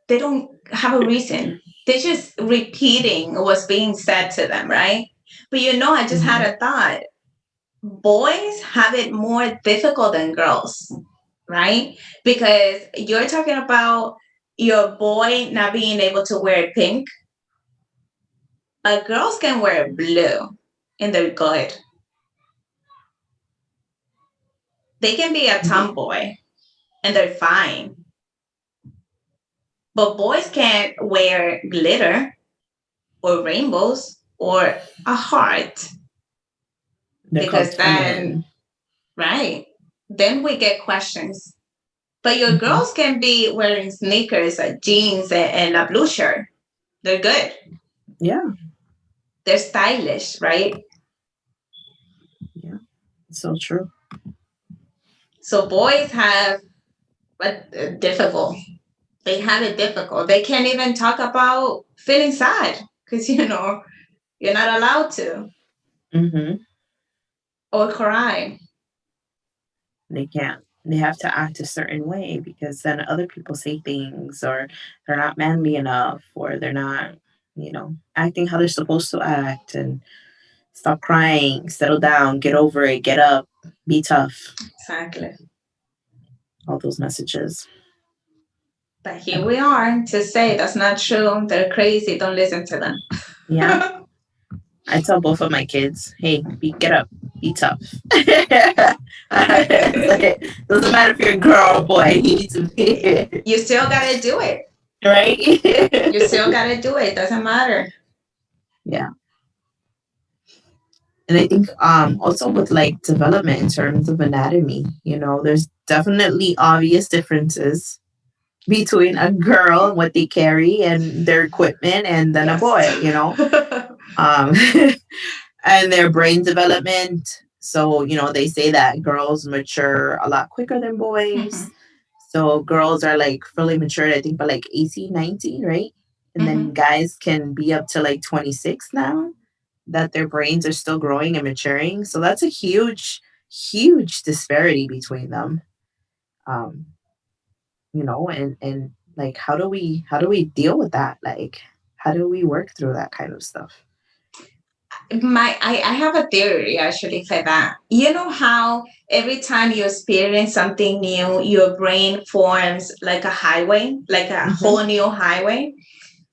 [SPEAKER 2] they don't have a reason. They're just repeating what's being said to them, right? But I just had
[SPEAKER 1] Hmm.
[SPEAKER 2] a thought. Boys have it more difficult than girls, right? Because you're talking about your boy not being able to wear pink. Girls can wear blue and they're good. They can be a
[SPEAKER 1] Hmm.
[SPEAKER 2] tomboy and they're fine. But boys can't wear glitter or rainbows or a heart
[SPEAKER 1] They're called
[SPEAKER 2] because then,
[SPEAKER 1] feminine.
[SPEAKER 2] right, then we get questions. But your
[SPEAKER 1] Hmm.
[SPEAKER 2] girls can be wearing sneakers, jeans, and a blue shirt. They're good.
[SPEAKER 1] Yeah,
[SPEAKER 2] They're stylish, right?
[SPEAKER 1] yeah, so true.
[SPEAKER 2] So boys have difficult. They have it difficult. They can't even talk about feeling sad because you're not allowed to
[SPEAKER 1] Hmm.
[SPEAKER 2] or cry.
[SPEAKER 1] They can't. They have to act a certain way because then other people say things or they're not manly enough or they're not, acting how they're supposed to act and stop crying, settle down, get over it, get up, be tough.
[SPEAKER 2] Exactly.
[SPEAKER 1] All those messages.
[SPEAKER 2] But here we are to say that's not true. They're crazy. Don't listen to them.
[SPEAKER 1] Yeah. I tell both of my kids, hey, get up, be tough. It's like, doesn't matter if you're a girl or a boy, you need to be
[SPEAKER 2] You still gotta do it. You
[SPEAKER 1] right.
[SPEAKER 2] still gotta do it. Doesn't matter.
[SPEAKER 1] Yeah. And I think also with like development in terms of anatomy, there's definitely obvious differences between a girl and what they carry and their equipment and then a
[SPEAKER 2] Yes.
[SPEAKER 1] boy. Um and their brain development. So, they say that girls mature a lot quicker than
[SPEAKER 2] Hmm.
[SPEAKER 1] boys. So girls are like fully matured, I think, by like 18, 19, right? And then
[SPEAKER 2] Hmm.
[SPEAKER 1] guys can be up to like 26 now that their brains are still growing and maturing. So that's a huge, huge disparity between them. Um, and like how do we deal with that? Like how do we work through that kind of stuff?
[SPEAKER 2] I have a theory actually for that. You know how every time you experience something new, your brain forms like a highway, like a
[SPEAKER 1] Hmm.
[SPEAKER 2] whole new highway.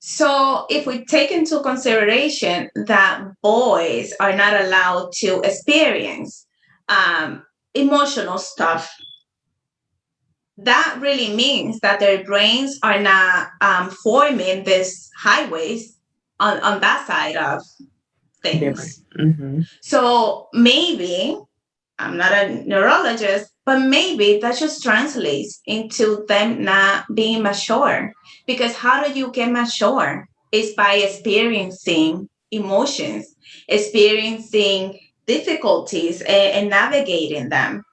[SPEAKER 2] So, if we take into consideration that boys are not allowed to experience um, emotional stuff, that really means that their brains are not forming these highways on that side of
[SPEAKER 1] Different.
[SPEAKER 2] things.
[SPEAKER 1] Mm-hmm.
[SPEAKER 2] So, maybe I'm not a neurologist, but maybe that just translates into them not being mature. Because how do you get mature? It's by experiencing emotions, experiencing difficulties and navigating them.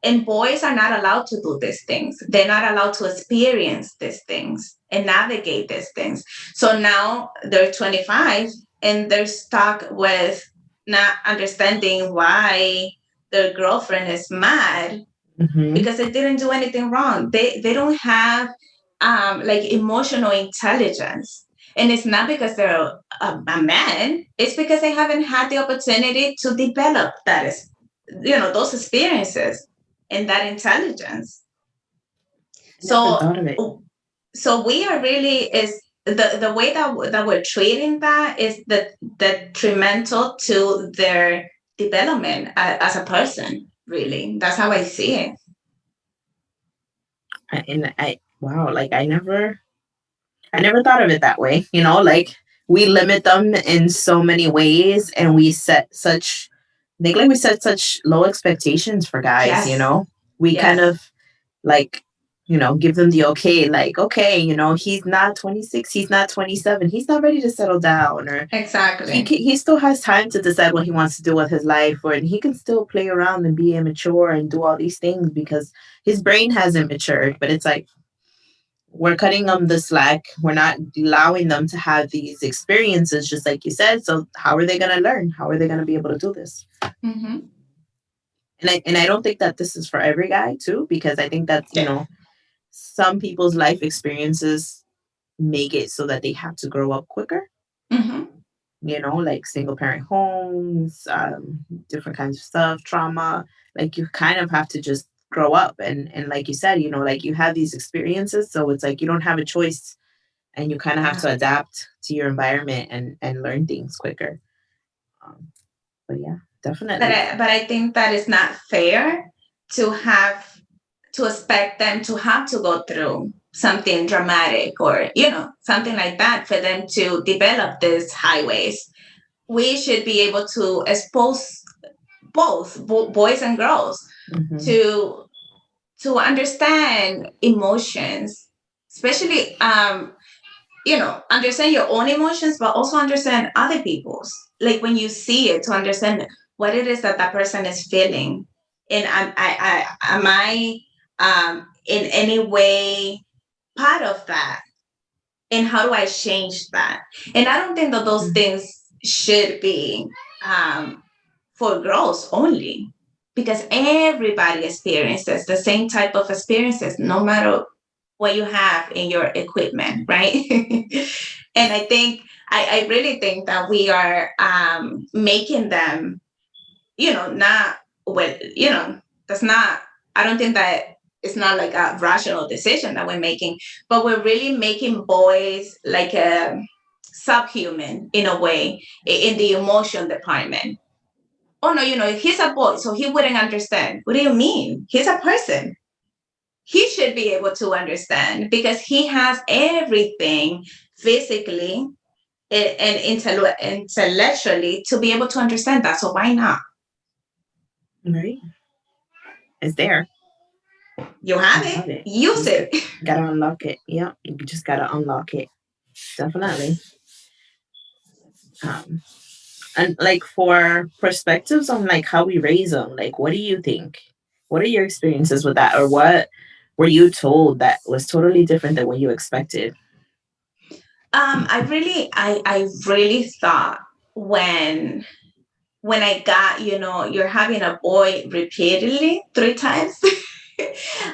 [SPEAKER 2] And boys are not allowed to do these things. They're not allowed to experience these things and navigate these things. So now they're 25 and they're stuck with not understanding why their girlfriend is mad
[SPEAKER 1] Mm-hmm.
[SPEAKER 2] because they didn't do anything wrong. They don't have like emotional intelligence. And it's not because they're a man, it's because they haven't had the opportunity to develop that is, those experiences and that intelligence.
[SPEAKER 1] I never
[SPEAKER 2] So
[SPEAKER 1] thought of it.
[SPEAKER 2] so we are really is the way that we're treating that is the detrimental to their development as a person. Really, that's how I see it.
[SPEAKER 1] And wow, like I never thought of it that way. You know, like we limit them in so many ways, and we set such, I think, like we set such low expectations for guys. You
[SPEAKER 2] Yes,
[SPEAKER 1] know, we kind
[SPEAKER 2] yes,
[SPEAKER 1] of like, give them the okay, like, okay, he's not 26, he's not 27, he's not ready to settle down, or
[SPEAKER 2] exactly.
[SPEAKER 1] he still has time to decide what he wants to do with his life, or and he can still play around and be immature and do all these things because his brain hasn't matured. But it's like we're cutting them the slack. We're not allowing them to have these experiences, just like you said. So how are they going to learn? How are they going to be able to do this?
[SPEAKER 2] Mm-hmm.
[SPEAKER 1] And I don't think that this is for every guy too, because I think that
[SPEAKER 2] Yeah.
[SPEAKER 1] some people's life experiences make it so that they have to grow up quicker.
[SPEAKER 2] Mm-hmm.
[SPEAKER 1] Like single parent homes, different kinds of stuff, trauma. Like you kind of have to just grow up, and like you said, like you have these experiences, so it's like you don't have a choice, and you kind of have
[SPEAKER 2] Yeah.
[SPEAKER 1] to adapt to your environment and learn things quicker. Um, but yeah,
[SPEAKER 2] But
[SPEAKER 1] definitely.
[SPEAKER 2] I think that is not fair to have to expect them to have to go through something dramatic or something like that for them to develop these highways. We should be able to expose both boys and girls
[SPEAKER 1] Hmm.
[SPEAKER 2] to understand emotions, especially understand your own emotions, but also understand other people's. Like when you see it, to understand what it is that that person is feeling, and am I in any way part of that, and how do I change that? And I don't think that those things should be um, for girls only, because everybody experiences the same type of experiences, no matter what you have in your equipment, right? And I think I really think that we are making them, not well, that's not. I don't think that it's not like a rational decision that we're making, but we're really making boys like a subhuman in a way in the emotion department. Oh no, he's a boy, so he wouldn't understand. What do you mean? He's a person. He should be able to understand because he has everything physically and intellectually to be able to understand that. So why not?
[SPEAKER 1] Right. It's there.
[SPEAKER 2] You have
[SPEAKER 1] You
[SPEAKER 2] it.
[SPEAKER 1] have it. You
[SPEAKER 2] Use
[SPEAKER 1] just
[SPEAKER 2] it.
[SPEAKER 1] gotta unlock it. Yeah. You just gotta unlock it. Definitely. Um, and like for perspectives on like how we raise them, like what do you think? What are your experiences with that, or what were you told that was totally different than what you expected?
[SPEAKER 2] I really thought when I got, you're having a boy repeatedly 3 times.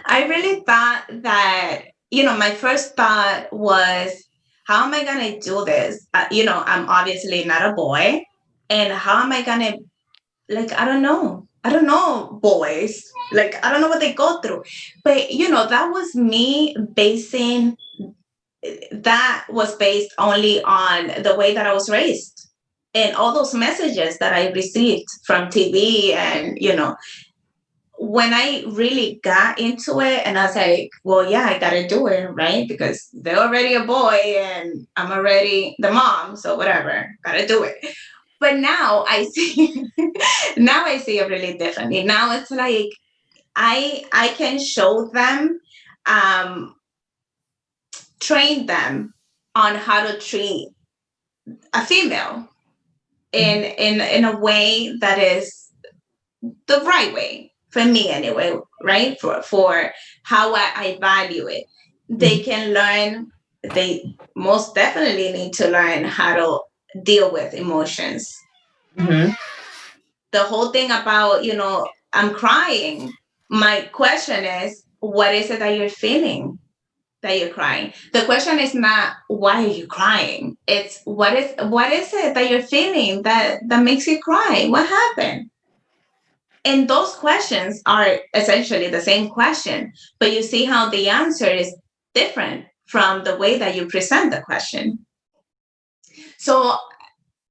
[SPEAKER 2] I really thought that, my first thought was, how am I going to do this? I'm obviously not a boy. And how am I going to, like, I don't know. I don't know boys. Like, I don't know what they go through. But, that was me basing that was based only on the way that I was raised and all those messages that I received from TV. And, when I really got into it, and I was like, well, yeah, I got to do it, right? Because they're already a boy and I'm already the mom. So whatever, got to do it. But now I see, now I see it really differently. Now it's like, I can show them, um, train them on how to treat a female in a way that is the right way for me anyway, right? For how I value it. They
[SPEAKER 1] Mhm.
[SPEAKER 2] can learn, they most definitely need to learn how to deal with emotions.
[SPEAKER 1] Mhm.
[SPEAKER 2] The whole thing about, I'm crying. My question is, what is it that you're feeling that you're crying? The question is not why are you crying? It's what is it that you're feeling that makes you cry? What happened? And those questions are essentially the same question, but you see how the answer is different from the way that you present the question. So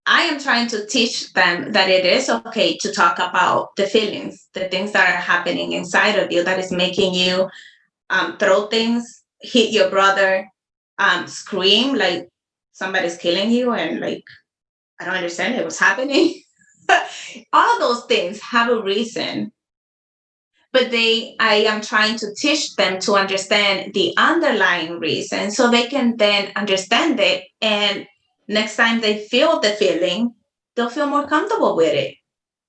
[SPEAKER 2] I am trying to teach them that it is okay to talk about the feelings, the things that are happening inside of you that is making you throw things, hit your brother, scream like somebody's killing you, and like, I don't understand it, what's happening. All those things have a reason, but I am trying to teach them to understand the underlying reason so they can then understand it. And next time they feel the feeling, they'll feel more comfortable with it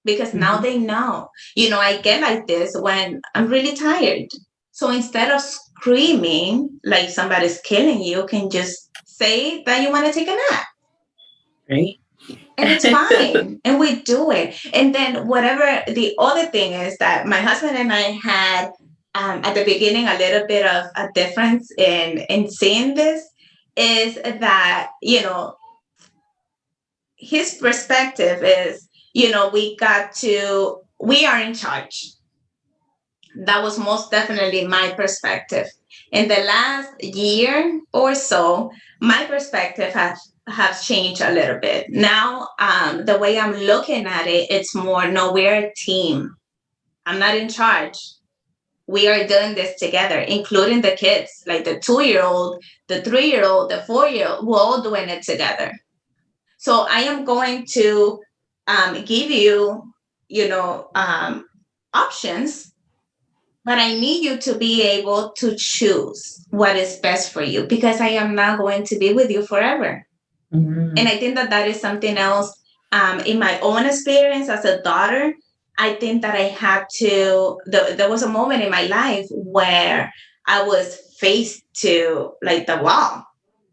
[SPEAKER 2] because now
[SPEAKER 1] Mhm.
[SPEAKER 2] they know. I get like this when I'm really tired. So instead of screaming like somebody's killing you, you can just say that you want to take a nap,
[SPEAKER 1] Right.
[SPEAKER 2] and it's fine, and we do it. And then whatever the other thing is, that my husband and I had, at the beginning, a little bit of a difference in seeing this, is that his perspective is, we are in charge. That was most definitely my perspective. In the last year or so, my perspective has changed a little bit. Now, the way I'm looking at it, it's more, no, we're a team. I'm not in charge. We are doing this together, including the kids, like the 2-year old, the 3-year old, the 4-year old. We're all doing it together. So I am going to give you, options, but I need you to be able to choose what is best for you, because I am not going to be with you forever. And
[SPEAKER 1] Mhm.
[SPEAKER 2] I think that that is something else, in my own experience as a daughter. I think that I had to, there was a moment in my life where I was faced to like the wall.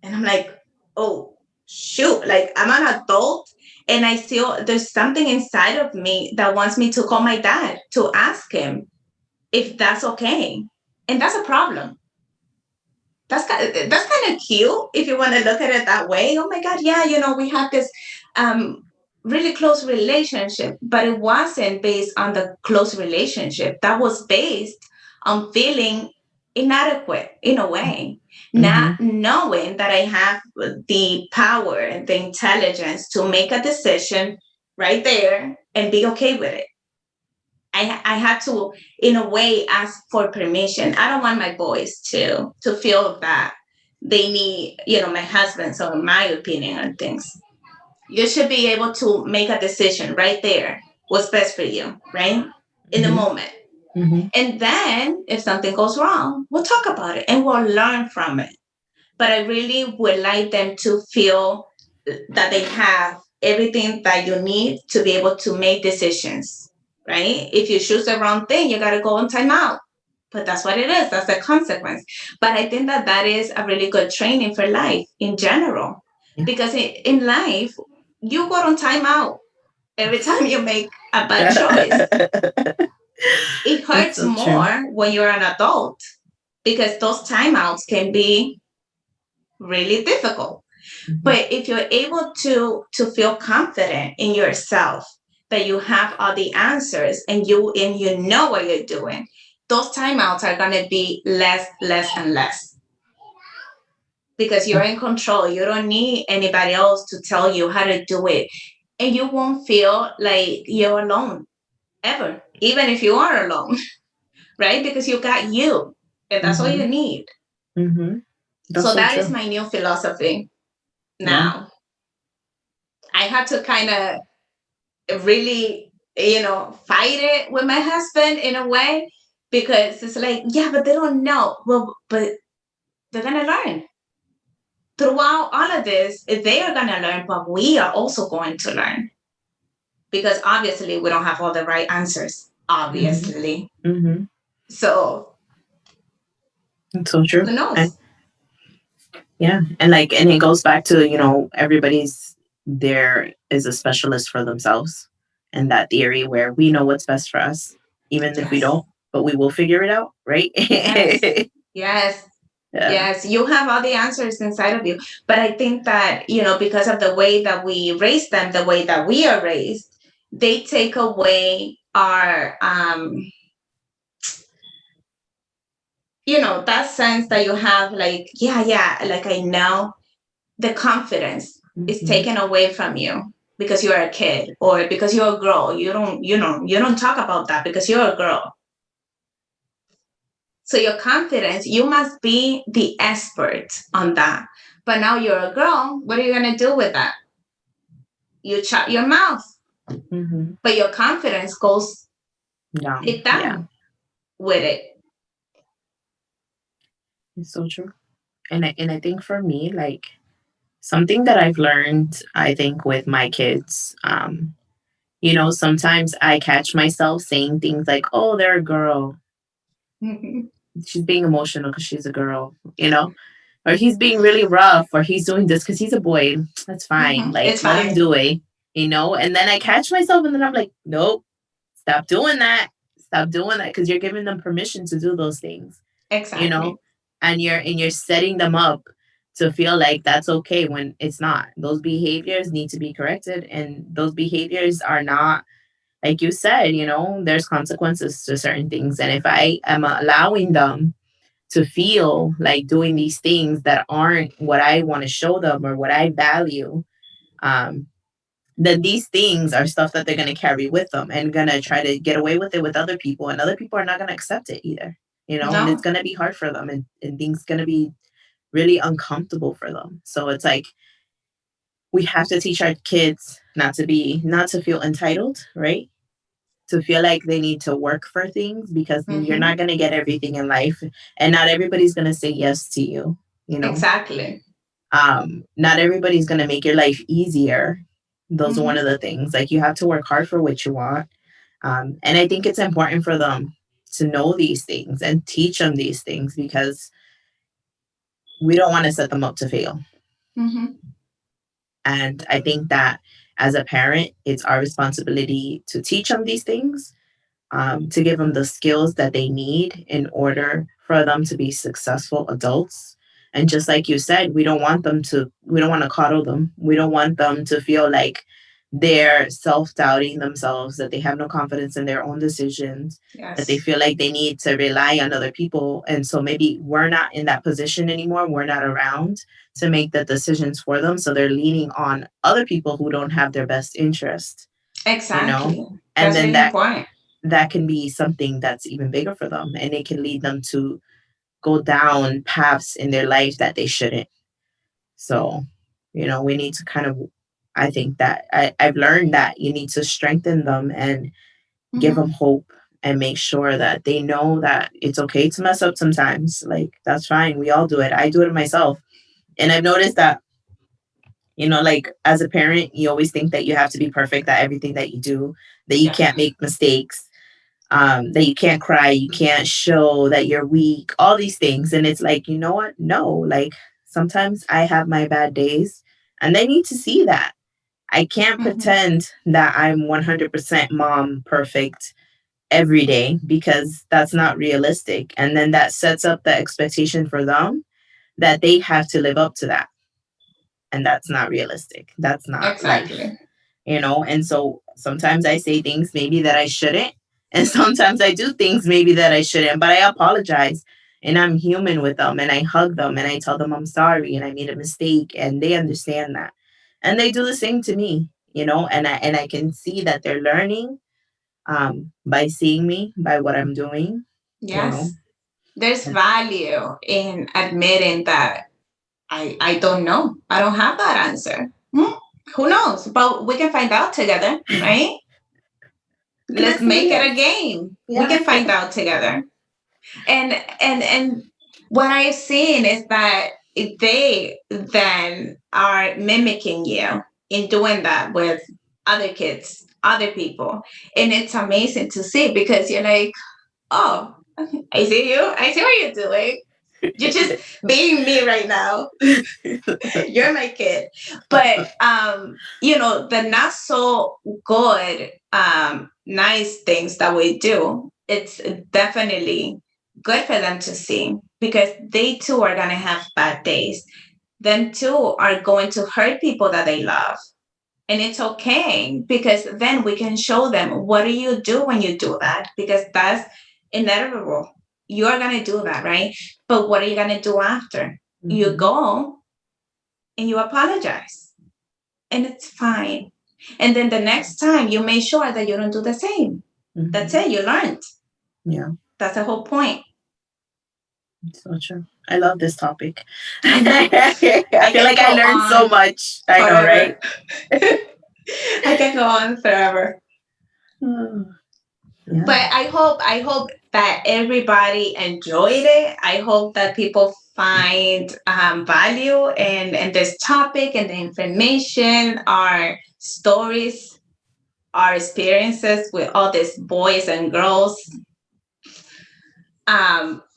[SPEAKER 2] And I'm like, oh, shoot, like I'm an adult. And I still, there's something inside of me that wants me to call my dad to ask him if that's okay. And that's a problem. That's kind of cute if you want to look at it that way. Oh my God, yeah, we have this um, really close relationship, but it wasn't based on the close relationship. That was based on feeling inadequate in a way, not
[SPEAKER 1] Mhm.
[SPEAKER 2] knowing that I have the power and the intelligence to make a decision right there and be okay with it. I had to, in a way, ask for permission. I don't want my boys to feel that they need, my husband's or my opinion on things. You should be able to make a decision right there, what's best for you, right? In the
[SPEAKER 1] Mhm.
[SPEAKER 2] moment.
[SPEAKER 1] Mhm.
[SPEAKER 2] And then if something goes wrong, we'll talk about it and we'll learn from it. But I really would like them to feel that they have everything that you need to be able to make decisions, right? If you choose the wrong thing, you got to go on timeout. But that's what it is. That's the consequence. But I think that that is a really good training for life in general.
[SPEAKER 1] Yeah.
[SPEAKER 2] Because in life, you go on timeout every time you make a bad choice. It
[SPEAKER 1] That's
[SPEAKER 2] hurts
[SPEAKER 1] so true.
[SPEAKER 2] more when you're an adult, because those timeouts can be really difficult.
[SPEAKER 1] Mhm.
[SPEAKER 2] But if you're able to feel confident in yourself, that you have all the answers, and you know what you're doing, those timeouts are going to be less, less, and less. because you're in control. You don't need anybody else to tell you how to do it. And you won't feel like you're alone ever, even if you are alone, right? Because you got you, and that's all
[SPEAKER 1] Mm-hmm.
[SPEAKER 2] you need.
[SPEAKER 1] Mm-hmm. That's
[SPEAKER 2] So
[SPEAKER 1] so
[SPEAKER 2] that is
[SPEAKER 1] true.
[SPEAKER 2] my new philosophy
[SPEAKER 1] Yeah.
[SPEAKER 2] now. I had to kind of really, fight it with my husband in a way, because it's like, yeah, but they don't know. Well, but they're going to learn. Throughout all of this, they are going to learn, but we are also going to learn, because obviously we don't have all the right answers,
[SPEAKER 1] Mm-hmm.
[SPEAKER 2] obviously.
[SPEAKER 1] Mm-hmm.
[SPEAKER 2] So
[SPEAKER 1] It's so true.
[SPEAKER 2] who
[SPEAKER 1] And
[SPEAKER 2] knows?
[SPEAKER 1] yeah, and it goes back to, everybody's there is a specialist for themselves, and that theory where we know what's best for us, even if we
[SPEAKER 2] Yes,
[SPEAKER 1] don't, but we will figure it out, right?
[SPEAKER 2] yes, yes.
[SPEAKER 1] Yeah.
[SPEAKER 2] Yes, you have all the answers inside of you. But I think that, because of the way that we raise them, the way that we are raised, they take away our, that sense that you have, like, yeah, yeah, like I know. The confidence is
[SPEAKER 1] Mm-hmm.
[SPEAKER 2] taken away from you because you're a kid, or because you're a girl. You don't talk about that because you're a girl. So your confidence, you must be the expert on that. But now you're a girl, what are you going to do with that? You shut your mouth,
[SPEAKER 1] Mm-hmm.
[SPEAKER 2] but your confidence goes
[SPEAKER 1] Down.
[SPEAKER 2] it
[SPEAKER 1] Yeah.
[SPEAKER 2] down with it.
[SPEAKER 1] It's so true. And I think for me, like, something that I've learned, I think, with my kids, sometimes I catch myself saying things like, "Oh, they're a girl.
[SPEAKER 2] Mhm.
[SPEAKER 1] She's being emotional because she's a girl," or he's being really rough, or he's doing this because he's a boy. That's fine. Like,
[SPEAKER 2] It's
[SPEAKER 1] let him
[SPEAKER 2] fine.
[SPEAKER 1] do it. And then I catch myself, and then I'm like, nope, stop doing that. Stop doing that, because you're giving them permission to do those things, you know,
[SPEAKER 2] Exactly.
[SPEAKER 1] and you're setting them up to feel like that's okay when it's not. Those behaviors need to be corrected, and those behaviors are not, like you said, there's consequences to certain things. And if I am allowing them to feel like doing these things that aren't what I want to show them or what I value, um, then these things are stuff that they're going to carry with them and going to try to get away with it with other people. And other people are not going to accept it either, and it's
[SPEAKER 2] No.
[SPEAKER 1] going to be hard for them, and things going to be really uncomfortable for them. So it's like we have to teach our kids not to feel entitled, right? To feel like they need to work for things, because you're
[SPEAKER 2] Hmm.
[SPEAKER 1] not going to get everything in life, and not everybody's going to say yes to you, you know
[SPEAKER 2] Exactly.
[SPEAKER 1] not everybody's going to make your life easier. Those are one
[SPEAKER 2] Hmm.
[SPEAKER 1] of the things, like, you have to work hard for what you want. And I think it's important for them to know these things and teach them these things, because we don't want to set them up to fail.
[SPEAKER 2] Hmm.
[SPEAKER 1] And I think that as a parent, it's our responsibility to teach them these things, to give them the skills that they need in order for them to be successful adults. And just like you said, we don't want to coddle them. We don't want them to feel like they're self doubting themselves, that they have no confidence in their own decisions, that they
[SPEAKER 2] Yes.
[SPEAKER 1] feel like they need to rely on other people. And so maybe we're not in that position anymore. We're not around to make the decisions for them. So they're leaning on other people who don't have their best interest, you know?
[SPEAKER 2] Exactly.
[SPEAKER 1] And
[SPEAKER 2] That's
[SPEAKER 1] then
[SPEAKER 2] really important.
[SPEAKER 1] that can be something that's even bigger for them, and it can lead them to go down paths in their life that they shouldn't. So, we need to kind of, I think that I've learned that you need to strengthen them and give them
[SPEAKER 2] Hmm.
[SPEAKER 1] hope, and make sure that they know that it's okay to mess up sometimes. Like, that's fine. We all do it. I do it myself. And I've noticed that, like, as a parent, you always think that you have to be perfect at everything that you do, that you
[SPEAKER 2] Yes.
[SPEAKER 1] can't make mistakes, that you can't cry, you can't show that you're weak, all these things. And it's like, you know what? No, like, sometimes I have my bad days, and they need to see that. I can't
[SPEAKER 2] Hmm.
[SPEAKER 1] pretend that I'm 100% mom perfect every day, because that's not realistic. And then that sets up the expectation for them that they have to live up to that. And that's not realistic. That's not life.
[SPEAKER 2] Exactly.
[SPEAKER 1] And so sometimes I say things maybe that I shouldn't, and sometimes I do things maybe that I shouldn't, but I apologize, and I'm human with them, and I hug them and I tell them I'm sorry and I made a mistake, and they understand that. And they do the same to me, and I can see that they're learning by seeing me, by what I'm doing, you know.
[SPEAKER 2] Yes. There's value in admitting that I don't know. I don't have that answer. Who knows? But we can find out together, right? Let's make it a
[SPEAKER 1] Yes.
[SPEAKER 2] game. We
[SPEAKER 1] Yeah.
[SPEAKER 2] can find out together. And what I've seen is that they then are mimicking you in doing that with other kids, other people. And it's amazing to see because you're like, oh, I see you. I see what you're doing. You're just being me right now. You're my kid. But the not so good nice things that we do, it's definitely good for them to see because they too are going to have bad days. Them too are going to hurt people that they love. And it's okay because then we can show them what do you do when you do that, because that's inevitable. You're going to do that, right? But what are you going to do after? You go and you apologize, and it's fine. And then the next time you make sure that you don't do the same. That's it. You learned.
[SPEAKER 1] Yeah.
[SPEAKER 2] That's the whole point.
[SPEAKER 1] So true. I love this topic.
[SPEAKER 2] I
[SPEAKER 1] I feel
[SPEAKER 2] can
[SPEAKER 1] like I
[SPEAKER 2] go
[SPEAKER 1] learned so
[SPEAKER 2] on
[SPEAKER 1] much. I know,
[SPEAKER 2] forever.
[SPEAKER 1] right?
[SPEAKER 2] I can go on forever.
[SPEAKER 1] Yeah.
[SPEAKER 2] But I hope that everybody enjoyed it. I hope that people find value in this topic and the information, our stories, our experiences with all these boys and girls.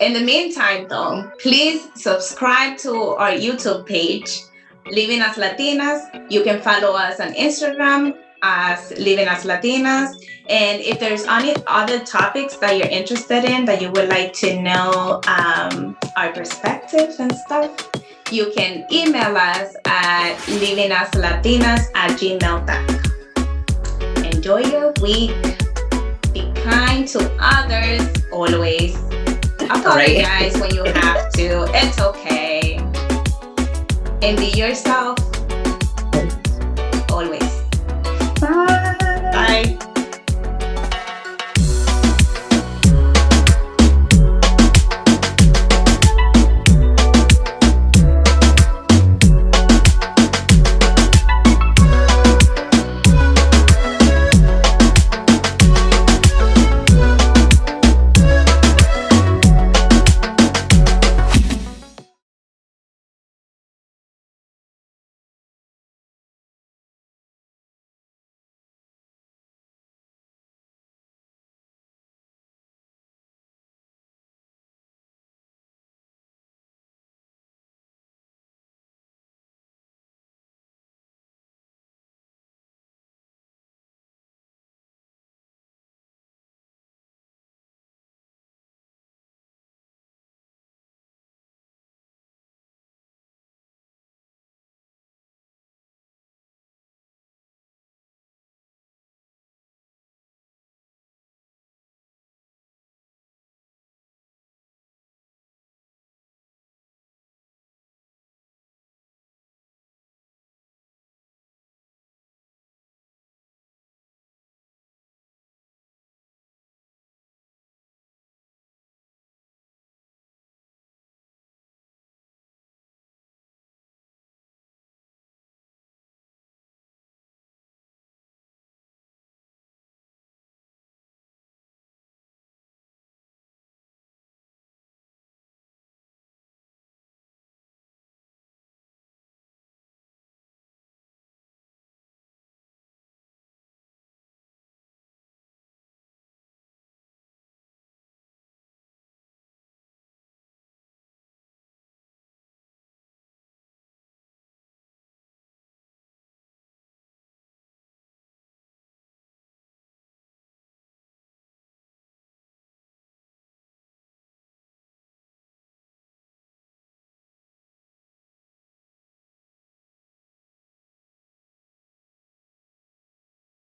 [SPEAKER 2] In the meantime, though, please subscribe to our YouTube page, Living as Latinas. You can follow us on Instagram as Living as Latinas. And if there's any other topics that you're interested in, that you would like to know our perspectives and stuff, you can email us at livingaslatinas@gmail.com. Enjoy your week. Be kind to others always. Apologize when you have to. It's okay. And be yourself.